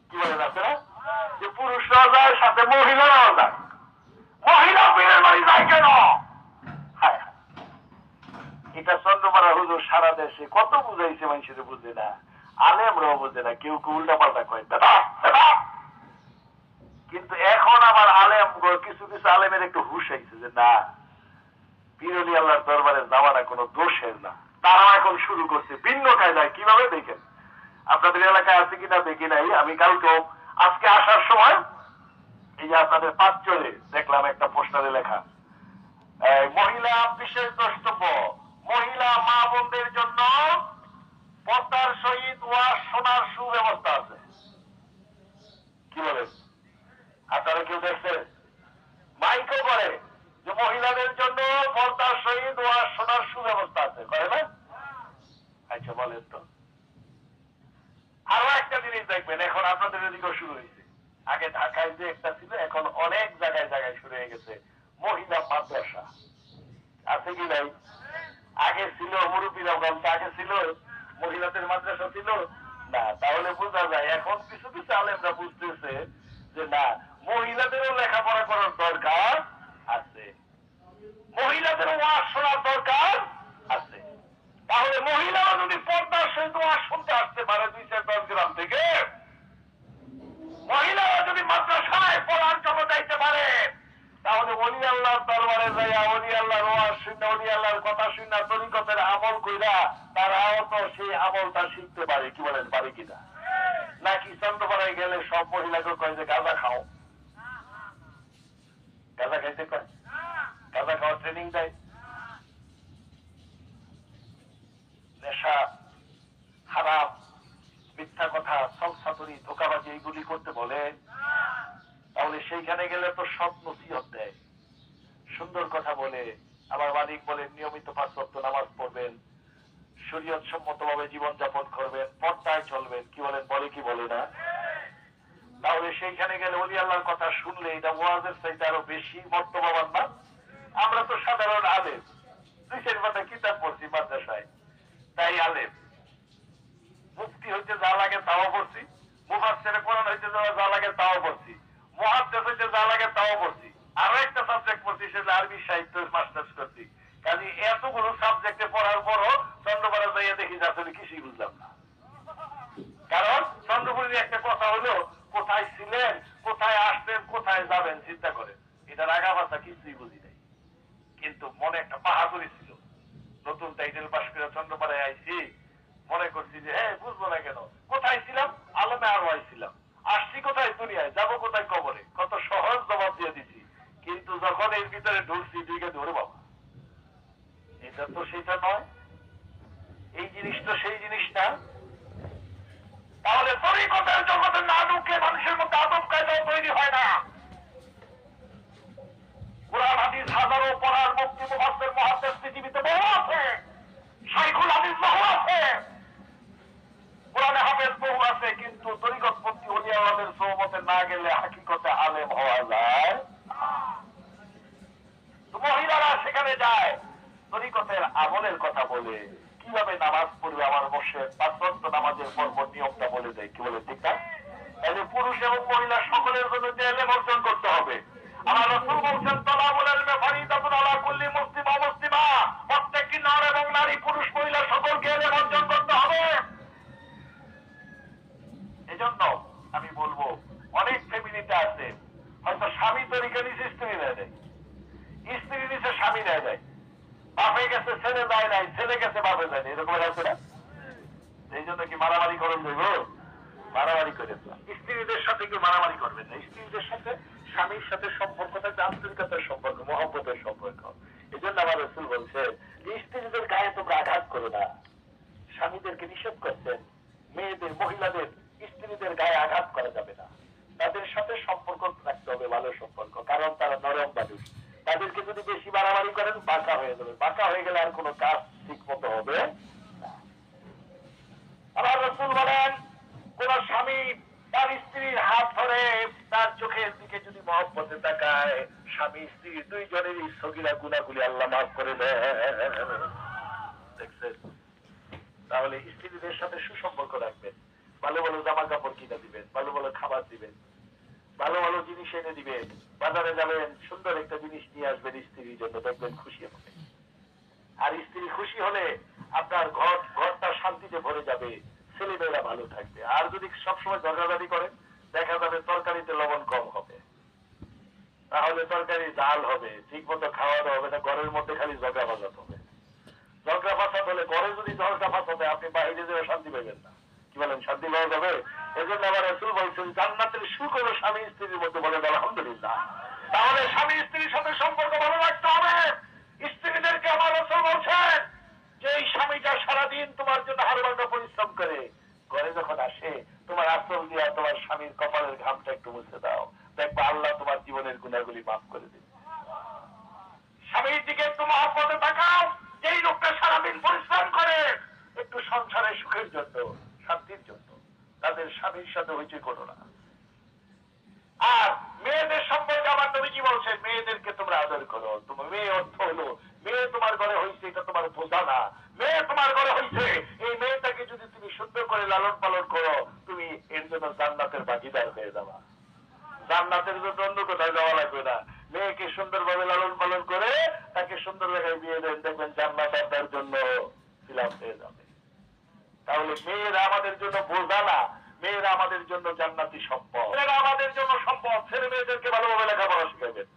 Speaker 1: কি বলে যাচ্ছে না, যে পুরুষরাও যায় সাথে মহিলারাও যায়। মহিলা পীরের বাড়ি যায় কেন? হায় হায়, এটা চন্দ্রমারা হুজুর সারা দেশে কত বুঝাইছে, মানুষের বুঝে না, আলেমরাও বুঝে না, কেউ কেউ উল্টা পাল্টা কয় দাদা। কিন্তু এখন আবার আলেম, কিছু কিছু আলেমের একটু হুশ আইছে যে না, পীর ওলি আল্লাহর দরবারে যাওয়াটা কোনো দোষের না। তারাও এখন শুরু করছে ভিন্ন কায়দায়। কিভাবে দেখেন, আপনাদের এলাকায় আছে কিনা দেখি নাই, আমি কালকে আজকে আসার সময় এই যে আপনাদের পাঁচচরে দেখলাম একটা পোস্টারে লেখা, মহিলা বিশেষ দ্রষ্টব্য, মহিলা মা বোনদের জন্য পর্দার সহিত ওয়াজ শোনার সুব্যবস্থা আছে। কি বলেন আপনারা, কেউ দেখছেন? মাইকও করে যে মহিলাদের জন্য পর্দার সহিত ওয়াজ শোনার সুব্যবস্থা আছে, করে না? আচ্ছা বলেন তো। আরো একটা জিনিস দেখবেন, এখন আপনাদের এদিকেও শুরু হয়েছে, আগে ঢাকায় যে একটা ছিল এখন অনেক জায়গায় জায়গায় শুরু হয়ে গেছে মহিলা মাদ্রাসা। আছে কি নাই? আগে ছিল মুরব্বীরাও বলছে, আগে ছিল মহিলাদের মাদ্রাসা ছিল না। তাহলে বোঝা যায় এখন কিছু কিছু আলেমরা বুঝতেছে যে না, মহিলাদেরও লেখাপড়া করার দরকার আছে, মহিলাদেরও ওয়াজ শোনার দরকার আছে। তাহলে মহিলারা যদি পর্দার সহিত ওয়াজ শুনতে আসতে পারে 2-10 গ্রাম থেকে, মহিলারা যদি মাদ্রাসায় পড়ার জন্য যাইতে পারে, তাহলে ওলি আল্লাহর দরবারে যাইয়া ওলি আল্লাহর ওয়াজ শুনে, ওলি আল্লাহর কথা শুনে তরিকতের আমল কইরা তারাও তো সেই আমলটা শিখতে পারে। কি বলেন, পারে কিনা? নাকি চন্দ্রপাড়ায় গেলে সব মহিলাকে কয় যে গাঁজা খাও, গাঁজা খাইতে কয়, গাঁজা খাওয়ার ট্রেনিং দেয়, নেশা, হারাম, মিথ্যা কথা, সলসাতুরি, ধোকাবাজি এইগুলি করতে বলে? তাহলে সেইখানে গেলে তো সব নসিহত দেয়, সুন্দর কথা বলে। আমার মালিক বলেন নিয়মিত 5 ওয়াক্ত নামাজ পড়বেন, শরীয়ত সম্মত ভাবে জীবনযাপন করবেন, পর্দায় চলবেন। কি বলেন, বলে কি বলে না? তাহলে সেইখানে গেলে ওলি আল্লাহর কথা শুনলে এটা ওয়াজের চাইতে আরো বেশি মর্তবান না? আমরা তো সাধারণ আলেম, 2-4 পাতা কিতাব পড়ছি মাদ্রাসায়, তাই আলেম। মুফতি হইতে যা লাগে তাও পড়ছি, মুফাসসিরে কোরআন হইতে যা লাগে তাও পড়ছি, মুহাদ্দিস হইতে যা লাগে তাও পড়ছি, আরো একটা সাবজেক্ট পড়ছি সেটা আরবি সাহিত্য মাস্টার্স করছি। কাজে এতগুলো সাবজেক্টে পড়ার পরও চন্দ্রপাড়া যাইয়া দেখি যে আসলে কিছুই বুঝলাম না। কারণ চন্দ্রপুরের একটা কথা হলো কোথায় ছিলেন, কোথায় আসবেন, কোথায় যাবেন চিন্তা করেন। এটার আগা ভাষা কিছুই বুঝি নাই, কিন্তু মনে একটা বাহাদুরি ছিল। নতুন টাইটেল পাশ করে চন্দ্রপাড়ায় আইছি, মনে করছি যে হ্যাঁ বুঝবো না কেন, কোথায় ছিলাম, আলমে আরো ছিলাম, আসছি কোথায় দুনিয়ায়, যাবো কোথায় কবরে, কত সহজ জবাব দিয়ে দিছি। কিন্তু যখন এর ভিতরে ঢুকছি দিকে ধরে বাবা, এটা তো সেটা নয়, এই জিনিসটা সেই জিনিস না। তাহলে তরিকতের জগতে না ঢুকে মানুষের মধ্যে আদব কায়দাও তৈরি হয় না। কোরআন হাদিস হাজারো পড়ার মুফতি মুফাসসির মুহাদ্দিস পৃথিবীতে বহু আছে, শাইখুল হাদিস বহু আছে, কোরআনে হাফেজ বহু আছে, কিন্তু তরিকতপন্থী ওলি আল্লাহদের সোহবতে না গেলে হাকিকতে আলেম হওয়া যায়। তো মহিলারা সেখানে যায়, তরিকতের আমলের কথা বলে, কিভাবে নামাজ পড়বে, আমার বসে 5 ওয়াক্ত নামাজের পর নিয়মটা বলে দেয়, কি বলে ঠিক না? তাহলে পুরুষ এবং মহিলা সকলের জন্য ইলম অর্জন করতে হবে। আমার রাসূল বলেছেন তালাবুল ইলমি ফরিদাতুন আলা কুল্লি মুসলিম ওয়া মুসলিমা, প্রত্যেকটি নর এবং নারী, পুরুষ মহিলা সকলকে ইলম অর্জন করতে হবে। এজন্য আমি বলবো, অনেক ফ্যামিলিতে আছে হয়তো স্বামী তরিকা নিচে স্ত্রী নেয় দেয়, স্ত্রী নিচে স্বামী নেয় দেয়, বাপে গেছে ছেলে যায় নাই, ছেলে গেছে বাপে যায় না, এরকম আছে না? এই জন্য কি মারামারি করেন দেব? মারামারি করে স্ত্রীদের সাথে কেউ মারামারি করবেন না। স্ত্রীদের সাথে স্বামীর সাথে সম্পর্ক থাকবে আন্তরিকতার সম্পর্ক, মহব্বতের সম্পর্ক। এই জন্য আমার রাসূল বলছে স্ত্রীদের গায়ে তোমরা আঘাত করো না। স্বামীদেরকে নিষেধ করছেন মেয়েদের, মহিলাদের স্ত্রীদের গায়ে আঘাত করা যাবে না, তাদের সাথে সম্পর্ক রাখতে হবে, ভালো সম্পর্ক, কারণ তারা নরম মানুষ। তাদেরকে যদি বেশি বাড়াবাড়ি করেন বাঁকা হয়ে যাবে, বাঁকা হয়ে গেলে আর কোনো কাজ ঠিক মতো হবে না। আমার রাসূল বলেন, কোন স্বামী তার স্ত্রীর হাত ধরে তার চোখের দিকে যদি মহব্বতে তাকায়, স্বামী স্ত্রী দুইজনেরই সগীরা গুনাহগুলি আল্লাহ মাফ করে দেয়। দেখছেন? তাহলে স্ত্রীদের সাথে সুসম্পর্ক রাখবেন, ভালো ভালো জামা কাপড় কিনে দিবেন, ভালো ভালো খাবার দিবেন, ভালো ভালো জিনিস এনে দিবেন, বাজারে যাবেন সুন্দর একটা জিনিস নিয়ে আসবেন স্ত্রীর জন্য, দেখবেন খুশি হবে। আর স্ত্রী খুশি হলে আপনার ঘরটা শান্তিতে ভরে যাবে, ছেলেমেয়েরা ভালো থাকবে। আর যদি সবসময় ঝগড়াঝাড়ি করেন, দেখা যাবে তরকারিতে লবণ কম হবে, তাহলে তরকারি জাল হবে, ঠিক মতো খাওয়া দাওয়া হবে না, ঘরের মধ্যে খালি ঝগড়া ফাসাদ হবে। ঝগড়া ফাসাদ হলে, ঘরে যদি ঝগড়া ফাসাদ হয়, আপনি বাইরে যেও শান্তি পাবেন না। কি বলেন, শান্তি পাওয়া যাবে? এজন্য আমার রাসূল বলছেন জান্নাতের সুখ হলো স্বামী স্ত্রীর মধ্যে, বলেন আলহামদুলিল্লাহ। তাহলে স্বামী স্ত্রীর সাথে সম্পর্ক ভালো রাখতে হবে। স্ত্রীদেরকে আমার রাসূল বলছেন যে এই স্বামীটা সারাদিন তোমার জন্য হাড়ভাঙা পরিশ্রম করে, ঘরে যখন আসে তোমার আঁচল দিয়া তোমার স্বামীর কপালের ঘামটা একটু মুছে দাও, দেখবা আল্লাহ তোমার জীবনের গুনাহগুলি মাফ করে দেবে। স্বামীর দিকে একটু মহব্বতে তাকাও, যেই লোকটা সারাদিন পরিশ্রম করে একটু সংসারের সুখের জন্য, শান্তির জন্য, তাদের স্বামীর সাথে হইচই করো না। আর মেয়েদের সম্পর্কে আমার নবীজি বলছেন মেয়েদেরকে তোমরা আদর করো। তোমার মেয়ে অর্থ হলো মেয়ে তোমার ঘরে হয়েছে, এটা তোমার বোঝা না। মেয়ে তোমার ঘরে হয়েছে, এই মেয়েটাকে যদি তুমি সুন্দর করে লালন পালন করো, তুমি এর জন্য জান্নাতের ভাগীদার হয়ে যাবা। জান্নাতের জন্য অন্য কোথাও যাওয়া লাগবে না। মেয়েকে সুন্দরভাবে লালন পালন করে তাকে সুন্দর জায়গায় বিয়ে দেন, দেখবেন জান্নাত আপনার জন্য ফিল আপ হয়ে যাবে। তাহলে মেয়েরা আমাদের জন্য বোঝা না, মেয়েরা আমাদের জন্য জান্নাতি সম্পদ, মেয়েরা আমাদের জন্য সম্পদ। ছেলে মেয়েদেরকে ভালোভাবে লেখাপড়া শিখাবেন,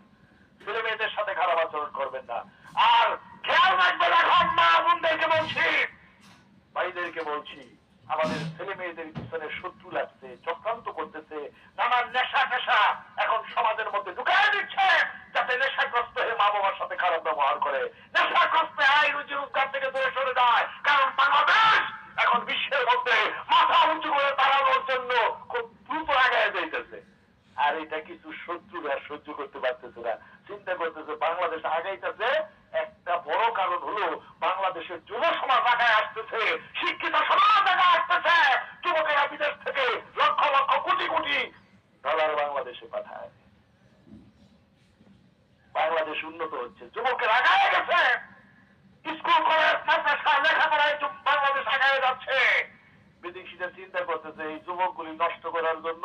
Speaker 1: ছেলে মেয়েদের সাথে খারাপ আচরণ করবেন না। আর খেয়াল রাখবেন, এখন মা বোনদেরকে বলছি, ভাইদেরকে বলছি, আমাদের ছেলে মেয়েদের পিছনে শত্রু লাগছে, চক্রান্ত করতেছে, নানান নেশা টেশা এখন সমাজের মধ্যে ঢুকাই দিচ্ছে, যাতে নেশাগ্রস্ত হয়ে মা বাবার সাথে খারাপ ব্যবহার করে, নেশাগ্রস্ত আয় রুজি রোজগার থেকে দূরে সরে যায়। কারণ বাংলাদেশ এখন বিশ্বের মধ্যে মাথা উঁচু করে দাঁড়ানোর জন্য খুব দ্রুত আগায় যাইতেছে। আর এটা কিছু শত্রুরা সহ্য করতে পারতেছে না, চিন্তা করতেছে বাংলাদেশ আগাইতেছে। একটা বড় কারণ হলো বাংলাদেশের যুব সমাজ আগায় আসতেছে, শিক্ষিত সমাজ আগায় আসতেছে। যুবকেরা বিদেশ থেকে লক্ষ লক্ষ কোটি কোটি ডলার বাংলাদেশে পাঠায়, বাংলাদেশ উন্নত হচ্ছে, যুবকের আগায় গেছে, স্কুল কলেজ মাদ্রাসা লেখাপড়ায় বাংলাদেশ আগায় যাচ্ছে। বিদেশিরা চিন্তা করতেছে এই যুবকগুলি নষ্ট করার জন্য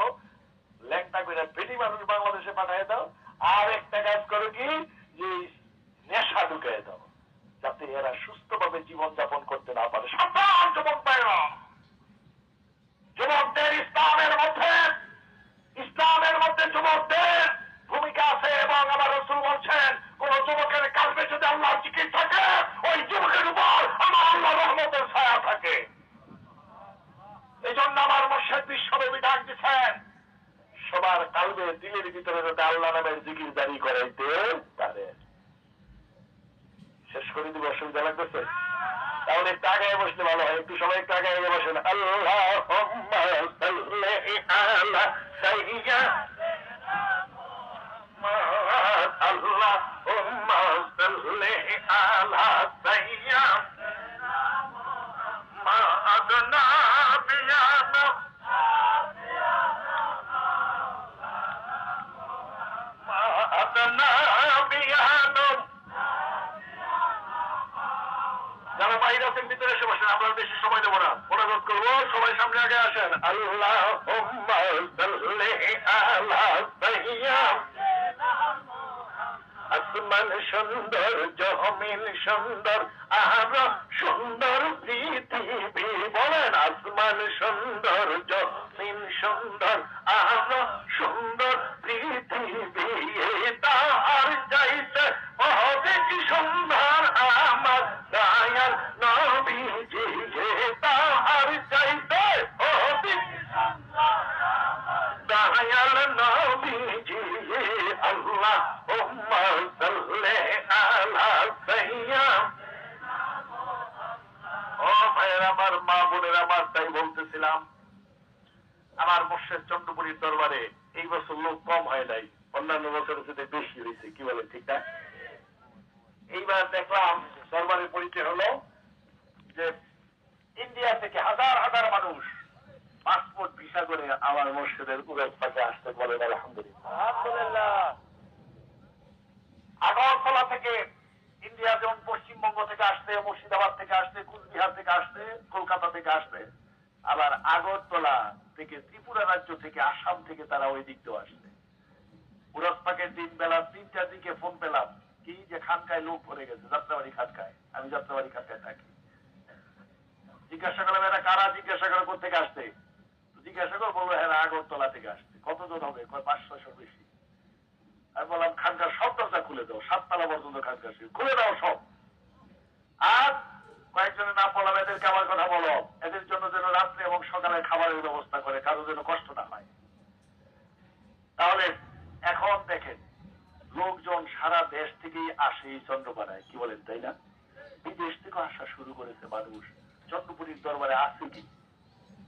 Speaker 1: ল্যাংটা করে বেটি মানুষ বাংলাদেশে পাঠিয়ে দাও, আর একটা কাজ করো কি, যে নেশা ঢুকিয়ে দাও, যাতে এরা সুস্থভাবে জীবনযাপন করতে না পারে। সাবধান যুবক ভাইরা, যুবকদের ইসলামের মধ্যে হবে দিলের ভিতরে যাতে আল্লাহ নামের জিকির জারি করাইতে পারে। শেষ করে দিব, অসুবিধা লাগতেছে? তাহলে একটু আগায় বসলে ভালো হয়, একটু সবাই একটু আগায় বসেন। আল্লাহুম্মা সাল্লি আলা সাইয়্যিদিনা মুহাম্মদ, আল্লাহুম্মা সাল্লি আলা সাইয়্যিদিনা মুহাম্মদ নাবিয়ানা যারা বাইরে আছেন ভিতরে এসে বসেন, আমরা বেশি সময় নেবো না, মোনাজাত করবো। সবাই সামনে আগে আসেন। আল্লাহুম্মা সাল্লি আলা সাইয়্যিদিনা, আসমান সুন্দর, জমিন সুন্দর, আর সুন্দর পৃথিবী। বলেন আসমান সুন্দর, জমিন সুন্দর, আর সুন্দর পৃথিবী। তাহার চাইতে অধিক সুন্দর আমার দয়াল নবীজি। তাহার চাইতে অধিক দয়াল নবীজি। আল্লাহুম্মা সাল্লি আলা সাইয়্যিদিনা। ও ভাইয়ের আমার, মা বোনের আমার, তাই বলতেছিলাম আমার মুর্শিদ চন্দ্রপুরীর দরবারে এই বছর লোক কম হয় নাই, অন্যান্য বছরের সাথে বেশি হয়েছে। কি বলে, ঠিক না? এইবার দেখলাম দরবারের পরিচয় হলো যে ইন্ডিয়া থেকে হাজার হাজার মানুষ পাসপোর্ট ভিসা করে আমার মসজিদের উরস পাকে আসতে বলেন আলহামদুলিল্লাহ। আগরতলা থেকে ইন্ডিয়া, যেমন পশ্চিমবঙ্গ থেকে আসতে, মুর্শিদাবাদ থেকে আসতে, কুচবিহার থেকে আসতে, কলকাতা থেকে আসতে, আবার আগরতলা থেকে, ত্রিপুরা রাজ্য থেকে, আসাম থেকে তারা ওই দিক দিয়েও আসতে। উরস পাকের দিন বেলা 3টার দিকে ফোন পেলাম কি যে খানকায় লোক ভরে গেছে, যাত্রাবাড়ি খানকায়। আমি যাত্রাবাড়ি খানকায় থাকি। জিজ্ঞাসা করলাম এরা কারা, জিজ্ঞাসা করে কোথেকে আসতে। জিজ্ঞাসা করে বললো হ্যাঁ আগরতলা থেকে আসছে। কতজন হবে? 500-600 বেশি। আমি বললাম খানকার সব দরজা খুলে দাও, 7 তলা পর্যন্ত খানকার খুলে দাও সব। আর কয়েকজনের নাম বললাম, এদেরকে আমার কথা বলো, এদের জন্য যেন রাত্রে এবং সকালে খাবারের ব্যবস্থা করে, কারো যেন কষ্ট না হয়। তাহলে এখন দেখেন লোকজন সারা দেশ থেকেই আসে এই চন্দ্রপাড়ায়। কি বলেন, তাই না? বিদেশ থেকে আসা শুরু করেছে মানুষ। চন্দ্রপুরীর দরবারে আসে কি,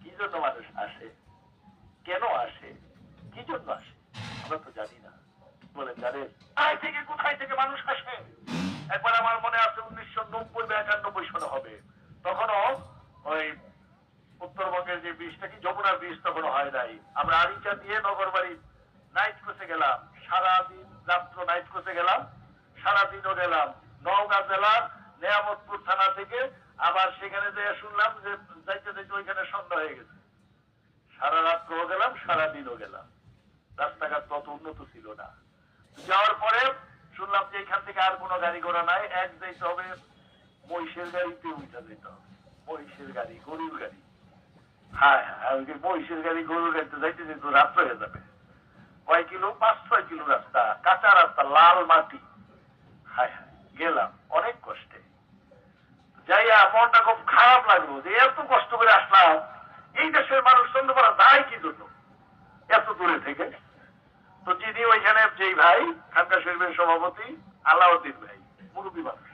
Speaker 1: কি জন্য মানুষ আসে, কেন আসে, কি জন্য আসে আমরা তো জানি না। বলেন জানেন আয় থেকে কোথায় থেকে মানুষ আসে? একবার আমার মনে আছে 1990-91 সালে হবে, তখনও ওই উত্তরবঙ্গের যে ব্রিজটা কি যমুনার ব্রিজ তখনও হয় নাই। আমরা আরিচা দিয়ে নগরবাড়ি নাইট কোচে গেলাম, সারাদিন রাত্র নাইট কোচে গেলাম, সারাদিনও গেলাম। নওগাঁ জেলার নেয়ামতপুর থানা থেকে আবার সেখানে যেয়ে শুনলাম যে যাইতে যাইতে ওইখানে সন্ধ্যা হয়ে গেছে। সারা রাত্রও গেলাম, সারাদিনও গেলাম। রাস্তাঘাট তত উন্নত ছিল না। যাওয়ার পরে শুনলাম যে এখান থেকে আর কোনো গাড়ি ঘোড়া নাই, এক যাইতে হবে মহিষের গাড়িতে, উঠা যেতে হবে। মহিষের গাড়ি, গরুর গাড়ি। হ্যাঁ হ্যাঁ, মহিষের গাড়ি গরুর গাড়িতে যাইতে যেতে রাত হয়ে যাবে। কয় কিলো? 5-6 কিলো রাস্তা, কাঁচা রাস্তা, লাল মাটি। হ্যাঁ হ্যাঁ, গেলাম অনেক কষ্টে। যাইয়া মনটা খুব খারাপ লাগলো যে এত কষ্ট করে আসলাম, এই দেশের মানুষ চন্দ্রপাড়া যায় কি জন্য এত দূরে থেকে। তো যিনি ওইখানে যেই ভাই খানকা শরীফের সভাপতি আলাউদ্দিন ভাই, মুরব্বী মানুষ,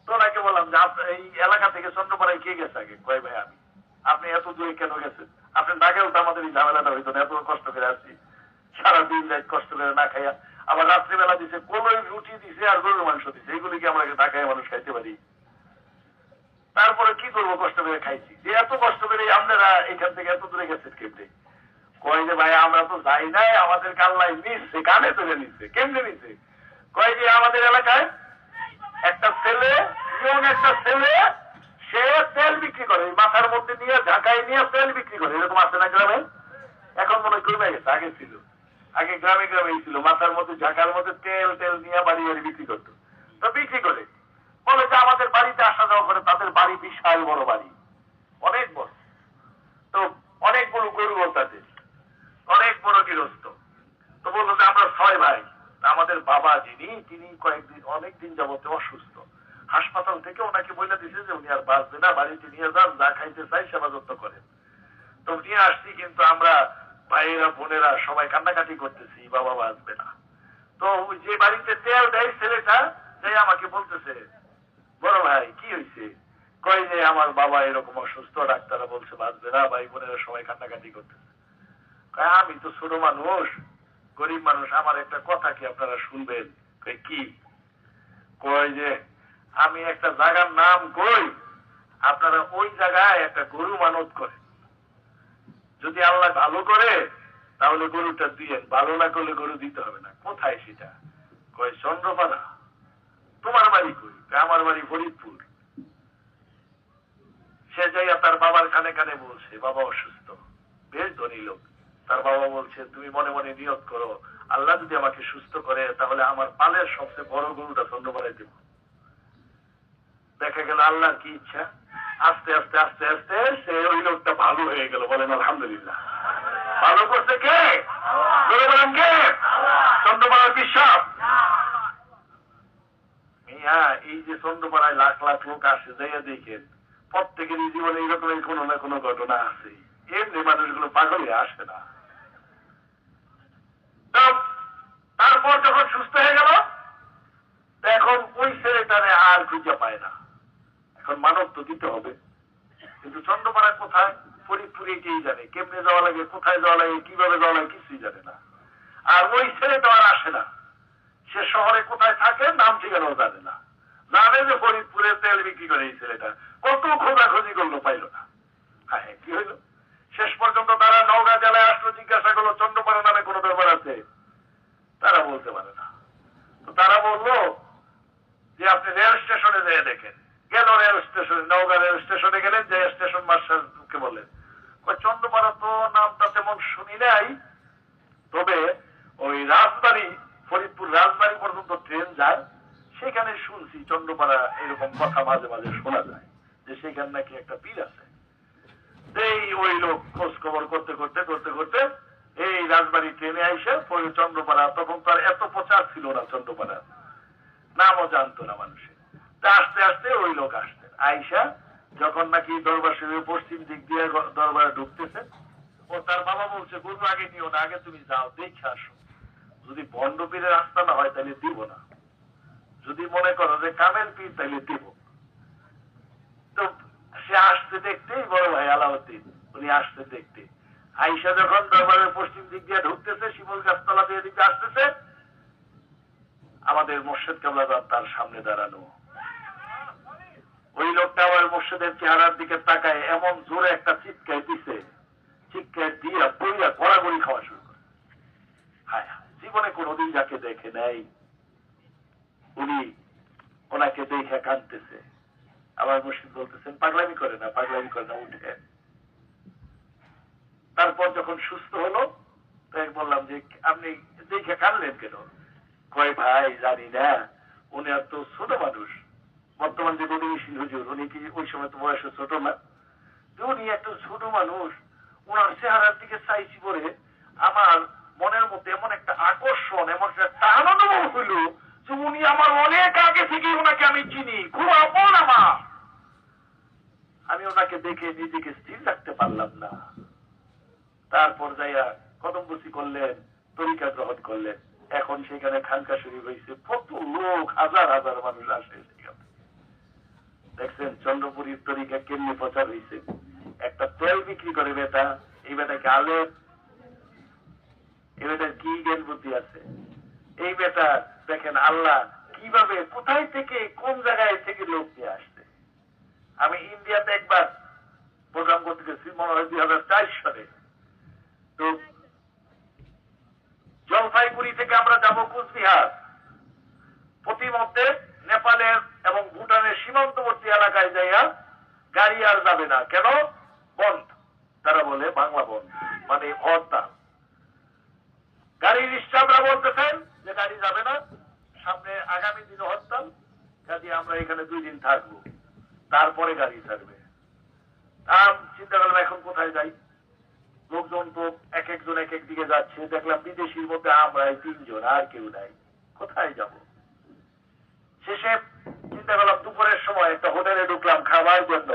Speaker 1: তো ওনাকে বললাম যে এই এলাকা থেকে চন্দ্রপাড়ায় কে গেছে আগে? কয় ভাই আমি। আপনি এত দূরে কেন গেছেন? আপনি না গেলেও তো আমাদের এই ঝামেলাটা হইতো না, এত কষ্ট করে আসছি, সারাদিন যাই কষ্ট করে না খাইয়া, আবার রাত্রিবেলা দিছে কলই রুটি দিছে আর গরুর মাংস দিছে, এইগুলি কি আমরা না খাইয়া মানুষ খাইতে পারি? তারপরে কি করবো, কষ্ট করে খাইছি। যে এত কষ্ট করে আপনারা এখান থেকে এত দূরে গেছেন কেমনে? কয় যে ভাই আমরা তো যাই নাই, আমাদের কাল্লাই নিচ্ছে, কানে তুলে নিচ্ছে। কেমনে নিচ্ছে? কয় যে আমাদের এলাকায় একটা ছেলে, একটা ছেলে, সে তেল বিক্রি করে, মাথার মধ্যে নিয়ে ঢাকায় নিয়ে তেল বিক্রি করে। এরকম আছে না গ্রামে? এখন মনে কমে গেছে, আগে ছিল। আগে গ্রামে গ্রামেই ছিল, মাথার মধ্যে ঝাঁকার মধ্যে তেল তেল নিয়ে বাড়ি বাড়ি বিক্রি করতো। তো বিক্রি করে বলে যে আমাদের বাড়িতে আসা যাওয়া করে, তাদের বাড়ি বিশাল বড় বাড়ি, অনেক বড়। তো অনেকগুলো গরু তাদের, অনেক বড় গৃহস্থ। তো বললো যে আমরা 6 ভাই। আমাদের বাবা যিনি, তিনি কয়েকদিন অনেকদিন যাবত অসুস্থ। হাসপাতাল থেকে ওনাকে বলে দিছে যে উনি আর বাঁচবে না, বাড়িতে নিয়ে যান, যা খাইতে চাই সেবা যত্ন করেন। তো নিয়ে আসছি, কিন্তু আমরা ভাইয়েরা বোনেরা সবাই কান্নাকাটি করতেছি, বাবা বাঁচবে না। তো ওই যে বাড়িতে তেল দেয় ছেলেটা, যে আমাকে বলতেছে, বড় ভাই কি হয়েছে? কয় যে আমার বাবা এরকম অসুস্থ, ডাক্তাররা বলছে বাঁচবে না, ভাই বোনেরা সবাই কান্নাকাটি করতেছে। আমি তো ছোট মানুষ, গরিব মানুষ, আমার একটা কথা কি আপনারা শুনবেন? কি? কয় যে আমি একটা জায়গার নাম কই, আপনারা ওই জায়গায় একটা গরু মানত করেন, যদি আল্লাহ ভালো করে তাহলে গরুটা দিয়েন, ভালো না করলে গরু দিতে হবে না। কোথায় সেটা? কয় চন্দ্রপাড়া। তোমার বাড়ি কই? আমার বাড়ি ফরিদপুর। সে যাইয়া তার বাবার কানে কানে বলছে বাবা অসুস্থ, বেশ ধনী লোক। তার বাবা বলছে তুমি মনে মনে নিয়ত করো, আল্লাহ যদি আমাকে সুস্থ করে তাহলে আমার পালের সবচেয়ে বড় গরুটা চন্দ্রপাড়ায় দেব। দেখা গেল আল্লাহর কি ইচ্ছা, আস্তে আস্তে আস্তে আস্তে সে ওই লোকটা ভালো হয়ে গেল। বলেন আলহামদুলিল্লাহ। ভালো করছে কে? বলেন কে? চন্দ্রপাড়ার বিশ্বাস। হ্যাঁ, এই যে চন্দ্রপাড়ায় লাখ লাখ লোক আসে, যাইয়া দেখেন প্রত্যেকেরই জীবনে এইরকমের কোনো না কোনো ঘটনা আছে। এমনি মানুষগুলো পাগলে আসে না। তারপর যখন সুস্থ হয়ে গেল, এখন ওই ছেলেটারে আর খুঁজে পায় না। এখন মানব তো দিতে হবে, কিন্তু চন্দ্রপাড়া কোথায়? ফরিদপুরে কেই জানে, কেমনে যাওয়া লাগে, কোথায় যাওয়া লাগে, কিভাবে যাওয়া লাগে, কিছুই জানে না। আর ওই ছেলেটা আর আসে না। সে শহরে কোথায় থাকে নাম ঠিকানাও জানে না। জানে যে ফরিদপুরে তেল বিক্রি করে এই ছেলেটা, কত খোঁজাখুঁজি করলো, পাইল না। হ্যাঁ, কি হইল? শেষ পর্যন্ত তারা নওগাঁ জেলায় আসলো, জিজ্ঞাসা করলো চন্দ্রপাড়া নামে কোনো ব্যাপার আছে? তারা বলতে পারে না। তো তারা বললো যে আপনি রেল স্টেশনে যেয়ে দেখেন। গেল রেল স্টেশনে, নওগাঁ রেল স্টেশনে গেলেন, যে স্টেশন মাস্টারকে বললেন চন্দ্রপাড়া তো নামটা তেমন শুনি নাই, তবে ওই রাজবাড়ি, ফরিদপুর রাজবাড়ি পর্যন্ত ট্রেন যায়, সেখানে শুনছি চন্দ্রপাড়া এরকম কথা মাঝে মাঝে শোনা যায় যে সেখানে নাকি একটা পীর আছে। এই ওই লোক খোঁজ খবর করতে করতে করতে করতে এই রাজবাড়ি ট্রেনে আইসে চন্দ্রপাড়া, তখন তার এত প্রচার ছিল না, চন্দ্রপাড়া নামও জানতো না মানুষের। আস্তে আস্তে ওই লোক আসতেন, আইসা যখন নাকি দরবার শরীফের পশ্চিম দিক দিয়ে দরবারে ঢুকতেছে, ও তার বাবা বলছে গরু আগে নিও না, আগে তুমি যাও দেখে আসো, যদি ভণ্ড পীরের রাস্তা না হয় তাহলে দিব না, যদি মনে করো যে কামেল পীর তাহলে দিব। তো সে আসতে দেখতেই বড় ভাই আলাউদ্দিন উনি আসতে দেখতে, আইসা যখন দরবারের পশ্চিম দিক দিয়ে ঢুকতেছে, শিমুল গাছতলা দিয়ে দিকে আসতেছে, আমাদের মোর্শেদ কেবলাদার তার সামনে দাঁড়ানো। ওই লোকটা আবার মোর্শেদের চেহারার দিকে তাকায় এমন জোরে একটা চিৎকার দিছে, চিৎকার দিয়ে বইয়া গড়াগড়ি খাওয়া শুরু করে। হায়, জীবনে কোনোদিন যাকে দেখে নাই উনি ওনাকে দেখে কাঁদতেছে। আবার মুর্শিদ বলতেছেন পাগলামি করে না, পাগলামি করে না, উঠে। তারপর যখন সুস্থ হলো, তাই বললাম যে আপনি দেখে কাঁদলেন কেন? কয় ভাই জানি না, উনি আর তো ছোট মানুষ, বর্তমান যে গদিশীল হুজুর উনি কি ওই সময় তো বয়সে ছোট না, উনি একটা ছোট মানুষ, ওনার চেহারার দিকে চাইছি পরে আমার মনের মধ্যে এমন একটা আকর্ষণ, এমন একটা টান অনুভব হইল যে উনি আমার অনেক আগে থেকে ওনাকে আমি চিনি, খুব আপন আমার। আমি ওনাকে দেখে নিজেকে স্থির রাখতে পারলাম না। তারপর যাইয়া কদমবুসি করলেন, তরিকা গ্রহণ করলেন। এখন সেখানে খানকা শরীফ হয়েছে, কত লোক, হাজার হাজার মানুষ আসে সেখানে। দেখছেন চন্দ্রপুরীর তরিকা কেমনি প্রচার হয়েছে। একটা তেল বিক্রি করে বেটা, এই বেটাকে আলে, এই বেটার কি জ্ঞান বুদ্ধি আছে? এই বেটা দেখেন আল্লাহ কিভাবে কোথায় থেকে কোন জায়গায় থেকে লোক নিয়ে আসছে। আমি ইন্ডিয়াতে একবার প্রোগ্রাম করতে গেছি, মনে হয় 2004 সালে। তো জলপাইগুড়ি থেকে আমরা যাব কুচবিহার, প্রতিমধ্যে নেপালের এবং ভুটানের সীমান্তবর্তী এলাকায় যাইয়া গাড়ি আর যাবে না, কেন? বন্ধ। তারা বলে বাংলা বন্ধ, মানে হরতাল। গাড়ির স্টাফরা বলতেছেন যে গাড়ি যাবে না, সামনে আগামী দিনে হরতাল, কাজে আমরা এখানে 2 দিন থাকবো, তারপরে গাড়ি ছাড়বে। চিন্তা করলাম এখন কোথায় যাই? লোকজন তো এক একজন এক এক দিকে যাচ্ছে, দেখলাম বিদেশির মধ্যে আমরাই 3 জন, আর কেউ নাই, কোথায় যাব? শেষে চিন্তা করলাম দুপুরের সময় একটা হোটেলে ঢুকলাম খাবার জন্য।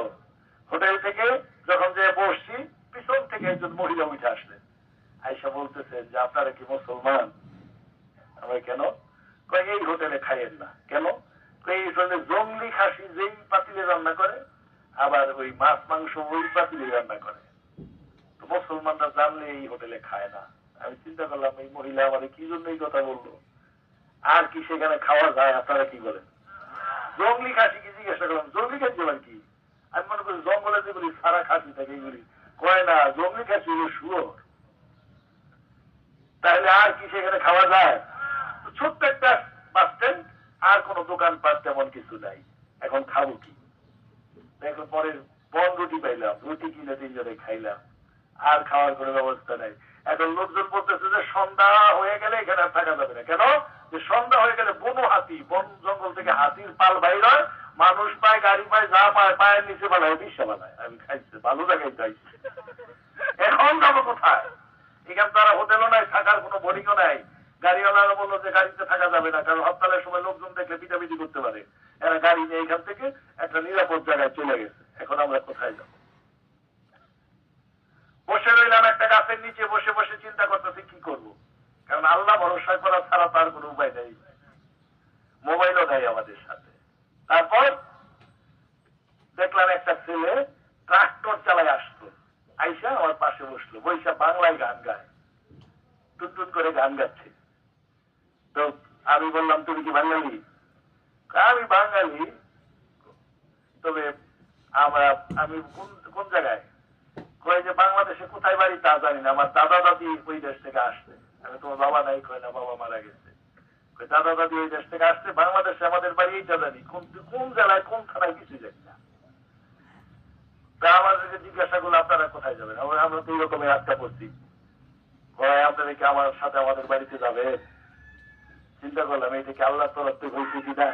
Speaker 1: হোটেল থেকে যখন যে বসছি, পিছন থেকে একজন মহিলা উঠে আসলেন, আয়সা বলতেছেন যে আপনারা কি মুসলমান? আমরা কেন? কয় এই হোটেলে খাইয়েন না। কেন? এই হোটেলে জঙ্গলি খাসি যেই পাতিলে রান্না করে, আবার ওই মাছ মাংস ওই পাতিলে রান্না করে। তো মুসলমানরা জানলে এই হোটেলে খায় না। আমি চিন্তা করলাম এই মহিলা আমাদের কি জন্য এই কথা বললো, আর কি সেখানে খাওয়া যায়? আপনারা কি বলেন? জঙ্গলি খাসি কি জিজ্ঞাসা করলাম, জঙ্গলি খাসি আবার কি? আমি মনে করি জঙ্গলে যেগুলি সারা খাসি থাকে এইগুলি, কয় না জঙ্গলি খাসি হলো শুয়োর। তাহলে আর কি সেখানে খাওয়া যায়? ছোট্ট একটা বাস স্ট্যান্ড, আর কোন দোকানপাট তেমন কিছু নাই। এখন খাবো কি? এখন পরে বন রুটি পাইলাম, রুটি কিনে তিনজনে খাইলাম, আর খাওয়ার কোনো ব্যবস্থা নাই। এখন লোকজন বলতেছে যে সন্ধ্যা হয়ে গেলে এখানে আর থাকা যাবে না। কেন? যে সন্ধ্যা হয়ে গেলে বনো হাতি, বন জঙ্গল থেকে হাতির পাল বাইর হয়, মানুষ পায়, গাড়ি পায়, যা পায় পায়ের নিচে বানায়, বিশ্বা বানায়। আমি খাইছি, ভালো জায়গায় খাইছি। এখন যাবো কোথায়? এখানে তারা হোটেলও নাই, থাকার কোনো বোর্ডিংও নাই। গাড়িওয়ালারা বললো যে গাড়িতে থাকা যাবে না, কারণ হরতালের সময় লোকজন দেখলে পিটাপিটি করতে পারে। এরা গাড়ি নিয়ে এখান থেকে একটা নিরাপদ জায়গায় চলে গেছে। এখন আমরা কোথায় যাব? বসে রইলাম একটা গাছের নিচে, বসে বসে চিন্তা করতেছি কি করব। কারণ আল্লাহ ভরসা করা ছাড়া তার কোনো উপায় নেই, মোবাইলও নেই আমাদের সাথে। তারপর দেখলাম একটা ছেলে ট্রাক্টর চালায় আসতো, আইসা আমার পাশে বসলো, বৈশা বাংলায় গান গায়, টুনটুন করে গান গাচ্ছে। তো আমি বললাম তুমি কি বাঙালি? আমি বাঙালি, তবে আমি কোন জায়গায়? কয় যে বাংলাদেশে কোথায় বাড়ি তা জানি না, আমার দাদা দাদি ওই দেশ থেকে আসছে। আমি তোমার বাবা নাই? কয় না, বাবা মারা গেছে। দাদা দাদি ওই দেশ থেকে আসছে, বাংলাদেশে আমাদের বাড়ি এইটা জানি, কোন জেলায় কোন থানায় কিছু জানি না। তা আমাদেরকে জিজ্ঞাসা করলো আপনারা কোথায় যাবেন? আমরা তো এইরকমের আটকা পড়ছি। কয় আপনারা কি আমার সাথে আমাদের বাড়িতে যাবে? চিন্তা করলাম এটা কি আল্লাহ তরফ থেকে হয়েছে কিনা।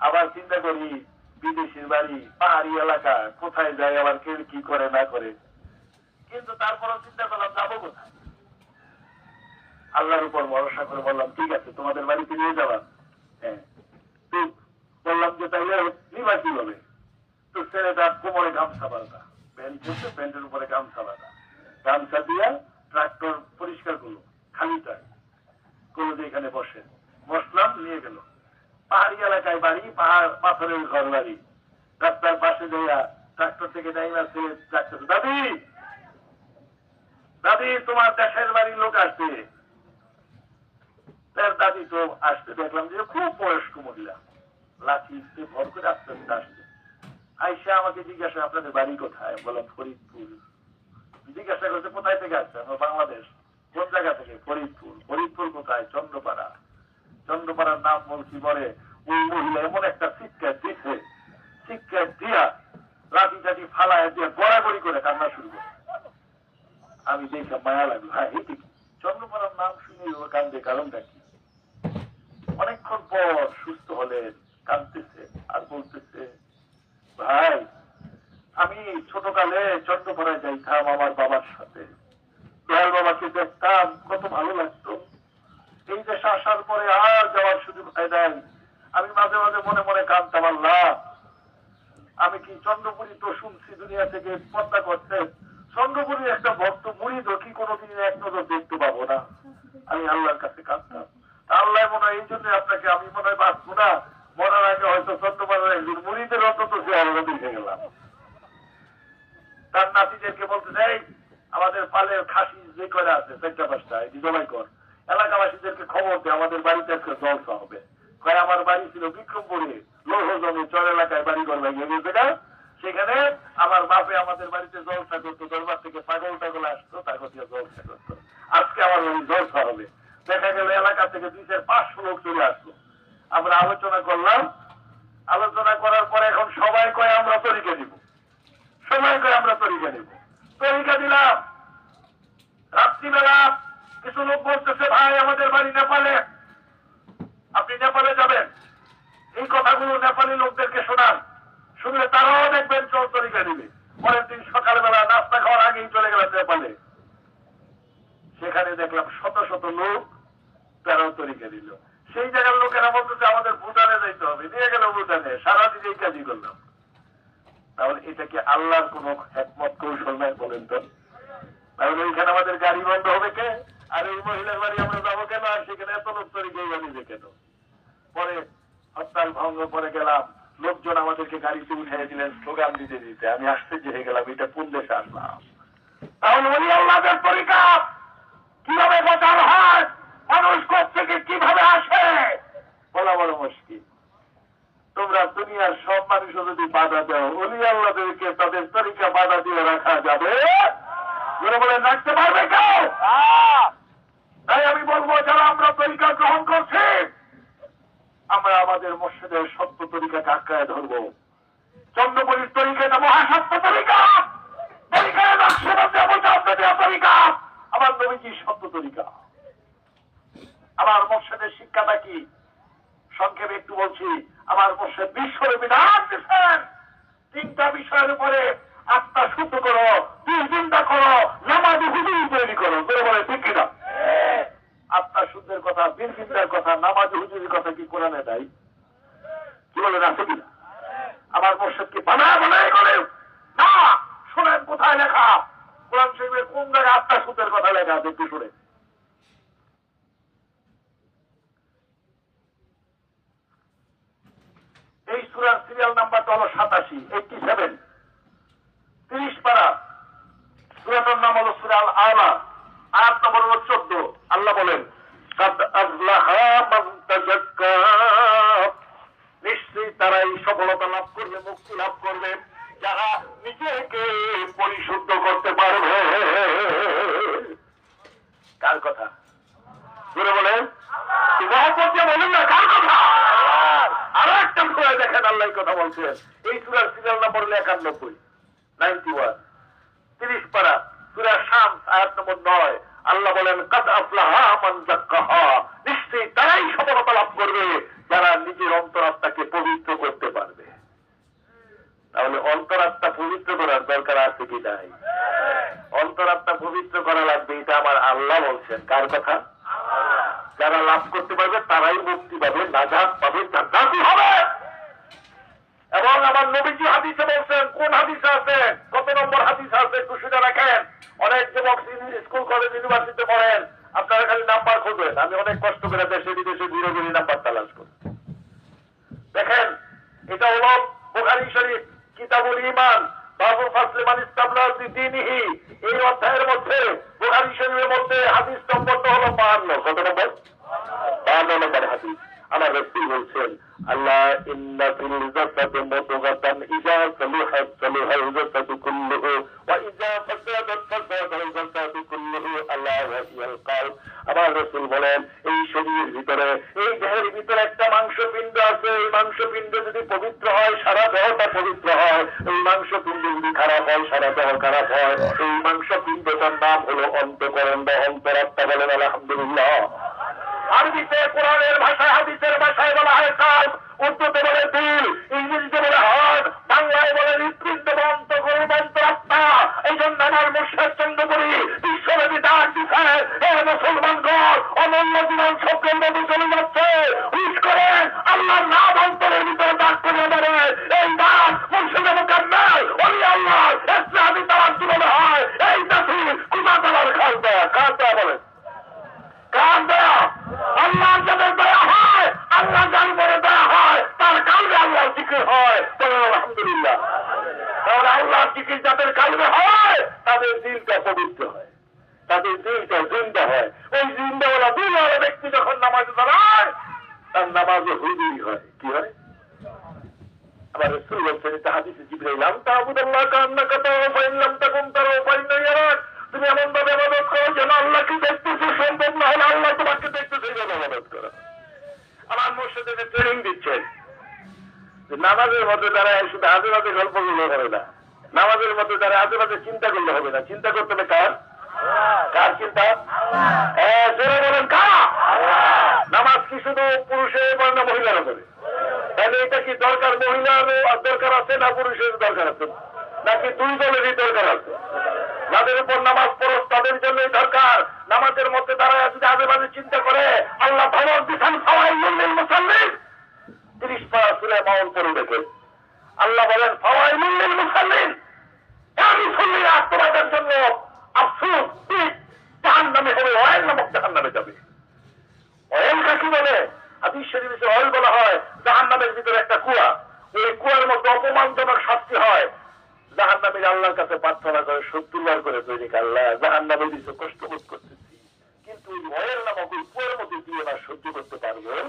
Speaker 1: আবার চিন্তা করি বিদেশির বাড়ি, পাহাড়ি এলাকা, কোথায় যায়, আবার কে কি করে না করে। কিন্তু তারপরও চিন্তা করলাম যাবো কোথায়? আল্লাহর উপর ভরসা করে বললাম ঠিক আছে তোমাদের বাড়িতে নিয়ে যাবা। হ্যাঁ, তো বললাম যে তাইলে নিবা কিভাবে? তো ছেলেটা কোমরে গামছা বাঁধা, প্যান্ট পরছে, প্যান্টের উপরে গামছা বাঁধা, গামছা দিয়া ট্রাক্টর পরিষ্কার করলো, খালিটায় করলো যে এখানে বসে। বসলাম, নিয়ে গেল। পাহাড়ি এলাকায় বাড়ি, পাহাড় পাথরের ঘর বাড়ি। রাস্তার পাশে যাইয়া ট্রাক্টর থেকে ডাইনা ছেলে ডাকতেছে, দাদি দাদি তোমার দেশের বাড়ির লোক আসছে। তার দাদি তো আসতে দেখলাম যে খুব বয়স্ক মহিলা, লাঠি ভর করে আস্তে আস্তে আসছে। আইসা আমাকে জিজ্ঞাসা আপনাদের বাড়ি কোথায়? বললাম ফরিদপুর। জিজ্ঞাসা করছে কোথায় থেকে আসছে? আমরা বাংলাদেশ। কোন জায়গা থেকে? ফরিদপুর। ফরিদপুর কোথায়? চন্দ্রপাড়া। চন্দ্রপাড়ার নাম বলছি পরে ওই মহিলা এমন একটা চিৎকার দিচ্ছে, চিৎকার দিয়া লাঠি টাঠি ফালায় দিয়ে গড়াগড়ি করে কান্না শুরু করে। আমি দেখে মায়া লাগলো, হ্যাঁ এই ঠিক চন্দ্রপাড়ার নাম শুনে ও কান্দে, কারণটা কি? অনেকক্ষণ পর সুস্থ হলেন, কাঁদতেছে আর বলতেছে, ভাই আমি ছোটকালে চন্দ্রপাড়ায় যাইতাম আমার বাবার সাথে, দয়াল বাবাকে দেখতাম, কত ভালো লাগতো। এই দেশে আসার পরে আর যাওয়ার সুযোগ হয় নাই। আমি মাঝে মাঝে মনে মনে কাঁদতাম, আল্লাহ আমি কি চন্দ্রপুরী তো শুনছি দুনিয়া থেকে পর্দা করতে, চন্দ্রপুরীর একটা ভক্ত মুড়িদ কি কোনোদিন এক নজর দেখতে পাবো না। আমি আল্লাহর কাছে কাঁদতাম। আল্লাহ মনে হয় এই জন্য আপনাকে, আমি মনে হয় বাঁচবো না, মরার আগে হয়তো চন্দ্রপাড়ার একজন মুড়িদের অন্তত সে আমরা দেখে গেলাম। তার নাতিদেরকে বলতে চাই আমাদের পালের খাসি যে কয়টা আছে 4-5টা এটি জমাই কর, এলাকাবাসীদেরকে খবর দে আমাদের বাড়িতে আজকে জলসা হবে। কয় আমার বাড়ি ছিল বিক্রমপুরে, লৌহ জমি চর এলাকায় বাড়ি ঘর লাগিয়ে গেছে না, সেখানে আমার বাপে আমাদের বাড়িতে জলসা করতো, দরবার থেকে পাগল টাগল আসতো, তাকে দিয়ে জলসা করতো। আজকে আমার বাড়ি জলসা হবে। দেখা গেল এলাকা থেকে 200-500 লোক চলে আসলো। আমরা আলোচনা করলাম, আলোচনা করার পরে এখন সবাই কয় আমরা তরিকা দিব, সবাই কয় আমরা তরিকা দিব। তরিকা দিলাম। রাত্রিবেলা কিছু লোক বলতেছে, ভাই আমাদের বাড়ি নেপালে, আপনি নেপালে যাবেন, এই কথাগুলো নেপালি লোকদেরকে শোনান, শুনলে তারাও দেখবেন চল তরিকা দিবে। পরের দিন সকালবেলা নাস্তা খাওয়ার আগেই চলে গেল নেপালে। সেখানে দেখলাম শত শত লোক, তারাও তরিকা দিল। সেই জায়গার লোকেরা বলতেছে আমাদের ভুটানে যাইতে হবে, নিয়ে গেল ভুটানে, সারাদিন এই কাজই করলাম। তাহলে এটা কি আল্লাহর কোন হিকমত কৌশল নাই বলেন তো? তাহলে ওইখানে আমাদের গাড়ি মহিলার বাড়ি আমরা যাবো কেন, আর সেখানে এত লোক তরিকা বানিয়ে কেন? পরে হরতাল ভঙ্গ করে গেলাম, লোকজন আমাদেরকে গাড়িতে উঠিয়ে দিলেন স্লোগান দিতে দিতে। আমি আশ্চর্য হয়ে গেলাম, এটা কোন দেশে আসলাম? তাহলে ওলি আল্লাহদের তরিকা কিভাবে প্রচার হয়, মানুষ থেকে কিভাবে আসে, বলা বড় মুশকিল। তোমরা দুনিয়ার সব মানুষও যদি বাধা দাও, ওলি আল্লাহদেরকে তাদের তরিকা বাধা দিয়ে রাখা যাবে? বলে রাখতে পারবে কেউ? তাই আমি বলবো, যারা আমরা তরিকা গ্রহণ করছি, আমরা আমাদের মসজিদের সত্য তরিকাকে আঁকড়ায় ধরব। চন্দ্রপুরীর তরিকা এটা মহাসত্য তরিকা, তরিকা আমার নবীজির সত্য তরিকা। আমার মসজিদের শিক্ষাটা কি? সংক্ষেপে একটু বলছি। আমার মসজিদ বিশ্বরে বিধান দিচ্ছেন, 3টা বিষয়ের উপরে আত্মা শুদ্ধ করো, চিন্তা করো, নামাজি হুজুরি তৈরি করো। বলে ঠিক কিনা? আত্মা শুদ্ধের কথা, দিন চিন্তার কথা, নামাজি হুজুরির কথা কি কোরআনে দেয়? কি বলেন, আছে কিনা? আমার মসজিদ কি বানায় করে না? শোনেন কোথায় লেখা, কোরআন শরীফের কোন জায়গায় আত্মা শুদ্ধের কথা লেখা আছে একটু শুনে। এই সূরার সিরিয়াল নাম্বারটা হলো 87, 87, 30 পারা। সূরাটার নাম হলো সূরা আল আলা, আয়াত নম্বর হলো 14। আল্লাহ বলেন, কাদ আফলাহা মান তাযাক্কা, নিশ্চয়ই তারাই সফলতা লাভ করবে, মুক্তি লাভ করবে, যারা নিজেকে পরিশুদ্ধ করতে পারবে। কার কথা? বলে বলেন, বলুন না, কার কথা? আরো একটা সূরায় দেখেন আল্লাহ কথা বলছেন। এই সূরার সিরিয়াল নাম্বার হলো 91, 91, 30 পারা, সূরা শামস, আয়াত নম্বর 9। আল্লাহ বলেন, কাদ আফলাহা মান যাক্কাহা, নিশ্চয়ই তারাই সফলতা লাভ করবে যারা নিজের অন্তরাত্মাকে পবিত্র করতে পারবে। তাহলে অন্তরাত্মা পবিত্র করার দরকার আছে কি নাই? অন্তরাত্মা পবিত্র করা লাগবে, এটা আমার আল্লাহ বলছেন। কার কথা? যারা লাভ করতে পারবে তারাই মুক্তি পাবে, নাজাত পাবে, জান্নাতি হবে। এবং আমার নবীজি হাদিসে বলছেন, কোন হাদিসে আছে, কত নম্বর হাদিসে আছে একটু শুনে রাখেন। অনেক যুবক স্কুল কলেজ ইউনিভার্সিটিতে পড়েন, আপনারা খালি নাম্বার খুঁজবেন। আমি অনেক কষ্ট করে দেশে বিদেশে ঘুরে ঘুরে নাম্বার তালাশ করি। দেখেন, এটা হলো বুখারী শরীফ, কিতাবুল ঈমান, বাবুল ফাসলে মান ইসতাবলা বিদীনিহি। এই অধ্যায়ের মধ্যে বুখারী শরীফের মধ্যে হাদিস নম্বরটা হলো 52। কত নম্বর? 52 নম্বর হাদিস। আমার রাসূল বলছেন, আল্লাহ ইন্না ফিল জাসাদি মুদগাতান ইযা সালুহাত সালুহাল জাসাদু কুল্লুহু ওয়া ইযা ফাসাদাত ফাসাদাল জাসাদু কুল্লুহু আলা ওয়া হিয়াল কলব। আমার রাসূল বলেন, এই শরীরের ভিতরে, এই দেহের ভিতরে একটা মাংসপিণ্ড আছে। এই মাংসপিণ্ড যদি পবিত্র হয়, সারা দেহটা পবিত্র হয়। এই মাংসপিণ্ড যদি খারাপ হয়, সারা দেহ খারাপ হয়। এই মাংসপিণ্ডটার নাম হলো অন্তঃকরণ বা অন্তরাত্মা। বলেন আলহামদুলিল্লাহ। আরবিতে, কোরআনের ভাষায়, হাদিসের ভাষায় বলা হয় কাল, উর্দুতে বলে দিল, ইংরেজিতে বলে হার্ট, বাংলায় বলে হৃৎপিণ্ড বা অন্তঃকরণ, অন্তরাত্মা। এই জন্য আমার মুর্শিদ চন্দ্রপুরী বিশ্বব্যাপী ডাক দিচ্ছেন, হে মুসলমানগণ, অমূল্য জীবন সবকের মধ্যে চলে যাচ্ছে, হুশ করেন, আল্লাহর নাম অন্তরের ভিতরে ডাক করে দেবে। এই ডাক মুর্শিদে মুকাম্মেল ওলি আল্লাহ ইসলামী তার জীবনে হয়। এই জাতি কুমা তালার খাল দেয়া, কার দেয়া বলেন? কার দেয়া? আল্লাহ যাদের দয়া হয়, আল্লাহ যার উপরে দয়া হয়, তার কালবে আল্লাহ জিকির হয়। বলেন আলহামদুলিল্লাহ। তাহলে আল্লাহ জিকির যাদের কালবে হয়, তাদের দিলটা পবিত্র হয়, তাদের দিলটা জিন্দা হয়। ওই জিন্দাওয়ালা দিলওয়ালা ব্যক্তি যখন নামাজ দাঁড়ায়, তার নামাজে হুজুরি হয়। কি হয়? আবার রাসূল বলছেন, এটা হাদিসে জিবরাইল, লাম তা'বুদাল্লাহ কান্নাকা তারাহু ফা ইন লাম তাকুন তারাহু ফা ইন্নাহু ইয়ারাক। তুমি এমন ভাবে ইবাদত করো যেন আল্লাহকে দেখতেছো, সম্ভব না হলে আল্লাহ তোমাকে দেখতেছে, এইভাবে ইবাদত করো। আমার মুর্শিদ ট্রেনিং দিচ্ছেন, নামাজের মধ্যে দাঁড়ায় শুধু আজে বাজে গল্প করলে হবে না, নামাজের মধ্যে দাঁড়ায় আজে বাজে চিন্তা করলে হবে না। চিন্তা করতে হবে কার? কার চিন্তা? জোরে বলেন, কার? নামাজ কি শুধু পুরুষের উপর না মহিলার উপরে? তাহলে এটা কি দরকার মহিলার দরকার আছে না পুরুষের দরকার আছে, নাকি দুই দলেরই দরকার আছে? যাদের উপর নামাজ পড়ো তাদের জন্যই দরকার। নামাজের মধ্যে দাঁড়ায় যদি আজে বাজে চিন্তা করে, আল্লাহ ধমক দিচ্ছেন, ফাওয়াইলুল লিল মুসাল্লিন, 30 পারা সূরা মাউন পড়ে দেখেন। আল্লাহ বলেন, ফাওয়াইলুল লিল মুসাল্লিন, এই মুসল্লিরা তোমাদের জন্য আফসোস, জাহান্নামে হবে, ওয়াইল নামক জাহান্নামে আল্লাহর কাছে প্রার্থনা করে 70 বার করে দৈনিক, আল্লাহ জাহান্নামে দিতে কষ্ট বোধ করতেছি, কিন্তু ওই ভয়ের নামক ওই কুয়ের মধ্যে দিয়ে না সহ্য করতে পারবো না।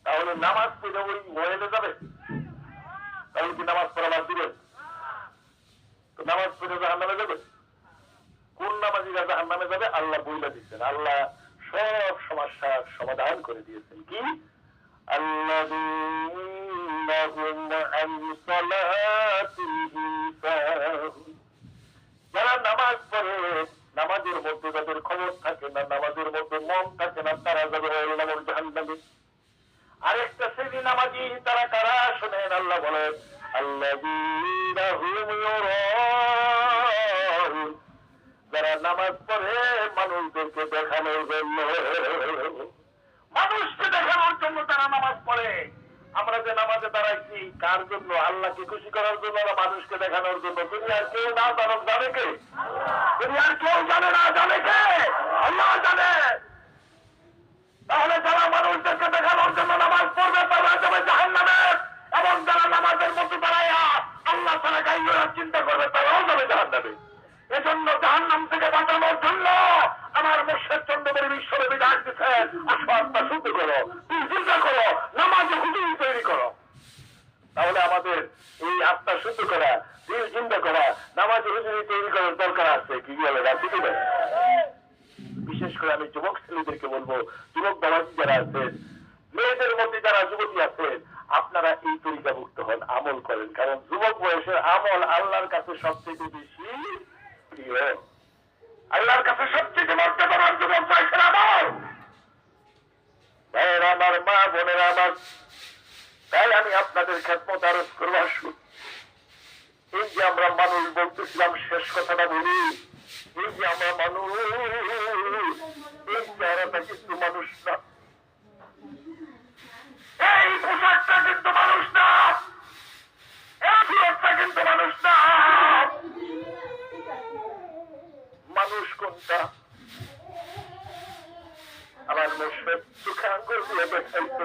Speaker 1: তাহলে নামাজ পড়ে ওই ভয়েলে যাবে? তাহলে কি নামাজ পড়া বাদ দিবেন? তো নামাজ পড়ে জাহান্নামে যাবে? কোন নামাজিরা জাহান্নামে যাবে? আল্লাহ বইলা দিচ্ছেন, আল্লাহ সব সমস্যার সমাধান করে দিয়েছেন। কি? যারা নামাজ পড়ে, নামাজের মধ্যে যাদের খবর থাকে না, নামাজের মধ্যে মন থাকে না, তারা যাবে নামাজ জাহান্নামে। আরেকটা শ্রেণী নামাজি, তারা কারা শোনেন? আল্লাহ বলেন, আল্লাযীনা হুম ইউরাউন, যারা নামাজ পড়ে মানুষদেরকে দেখানোর জন্য, মানুষকে দেখানোর জন্য তারা নামাজ পড়ে। আমরা যে নামাজে দাঁড়াইছি কার জন্য? আল্লাহকে খুশি করার জন্য না মানুষকে দেখানোর জন্য? দুনিয়ার কেউ না জানুক, জানে কে? দুনিয়ার কেউ জানে না, জানে কে? আল্লাহ জানে। তাহলে যারা মানুষদেরকে দেখানোর জন্য নামাজ পড়বে তারা যাবে জাহান্নামে, এবং যারা নামাজের মধ্যে দাঁড়াইয়া আল্লাহ তাআলা গায়বের চিন্তা করবে তারাও যাবে জাহান্নামে। এজন্য জাহান্নাম থেকে বাঁচানোর জন্য আমার মুর্শিদ চন্দ্রপুরী বিশ্বনবী ডাক দিচ্ছেন, আসো আত্মা শুদ্ধ করো, তুমি চিন্তা করো, নামাজে হুজুরি তৈরি করো। তাহলে আমাদের এই আত্মা শুদ্ধ করা, দিল চিন্তা করা, নামাজে হুজুরি তৈরি করার দরকার আছে। কি বলে রাখি কি? বিশেষ করে আমি যুবক ছেলেদেরকে বলবো, যুবক বাবাজি যারা আছেন, মেয়েদের মধ্যে যারা যুবতী আছেন, আপনারা এই তরিকাভুক্ত হন, আমল করেন। কারণ যুবক বয়সের আমল আল্লাহর কাছে সবচেয়ে বেশি প্রিয়। আল্লাহর কাছে সবচেয়ে মর্যাদাবান যুবক বয়সের আমল। ভাইয়েরা আমার, মা বোনেরা আমার, তাই আমি আপনাদের খেদমত আরজ করবো, আসুন এই যে আমরা মানুষ বলতেছিলাম, শেষ কথাটা বলি, এই যে আমরা মানুষ, এই চেহারাটা কিন্তু মানুষ না, এই পোশাকটা কিন্তু মানুষ না, এই ফিরতটা কিন্তু মানুষ না। মানুষ কোনটা? আমার মুর্শিদ সুখে আঙ্গুল দিয়ে দেখাইতো,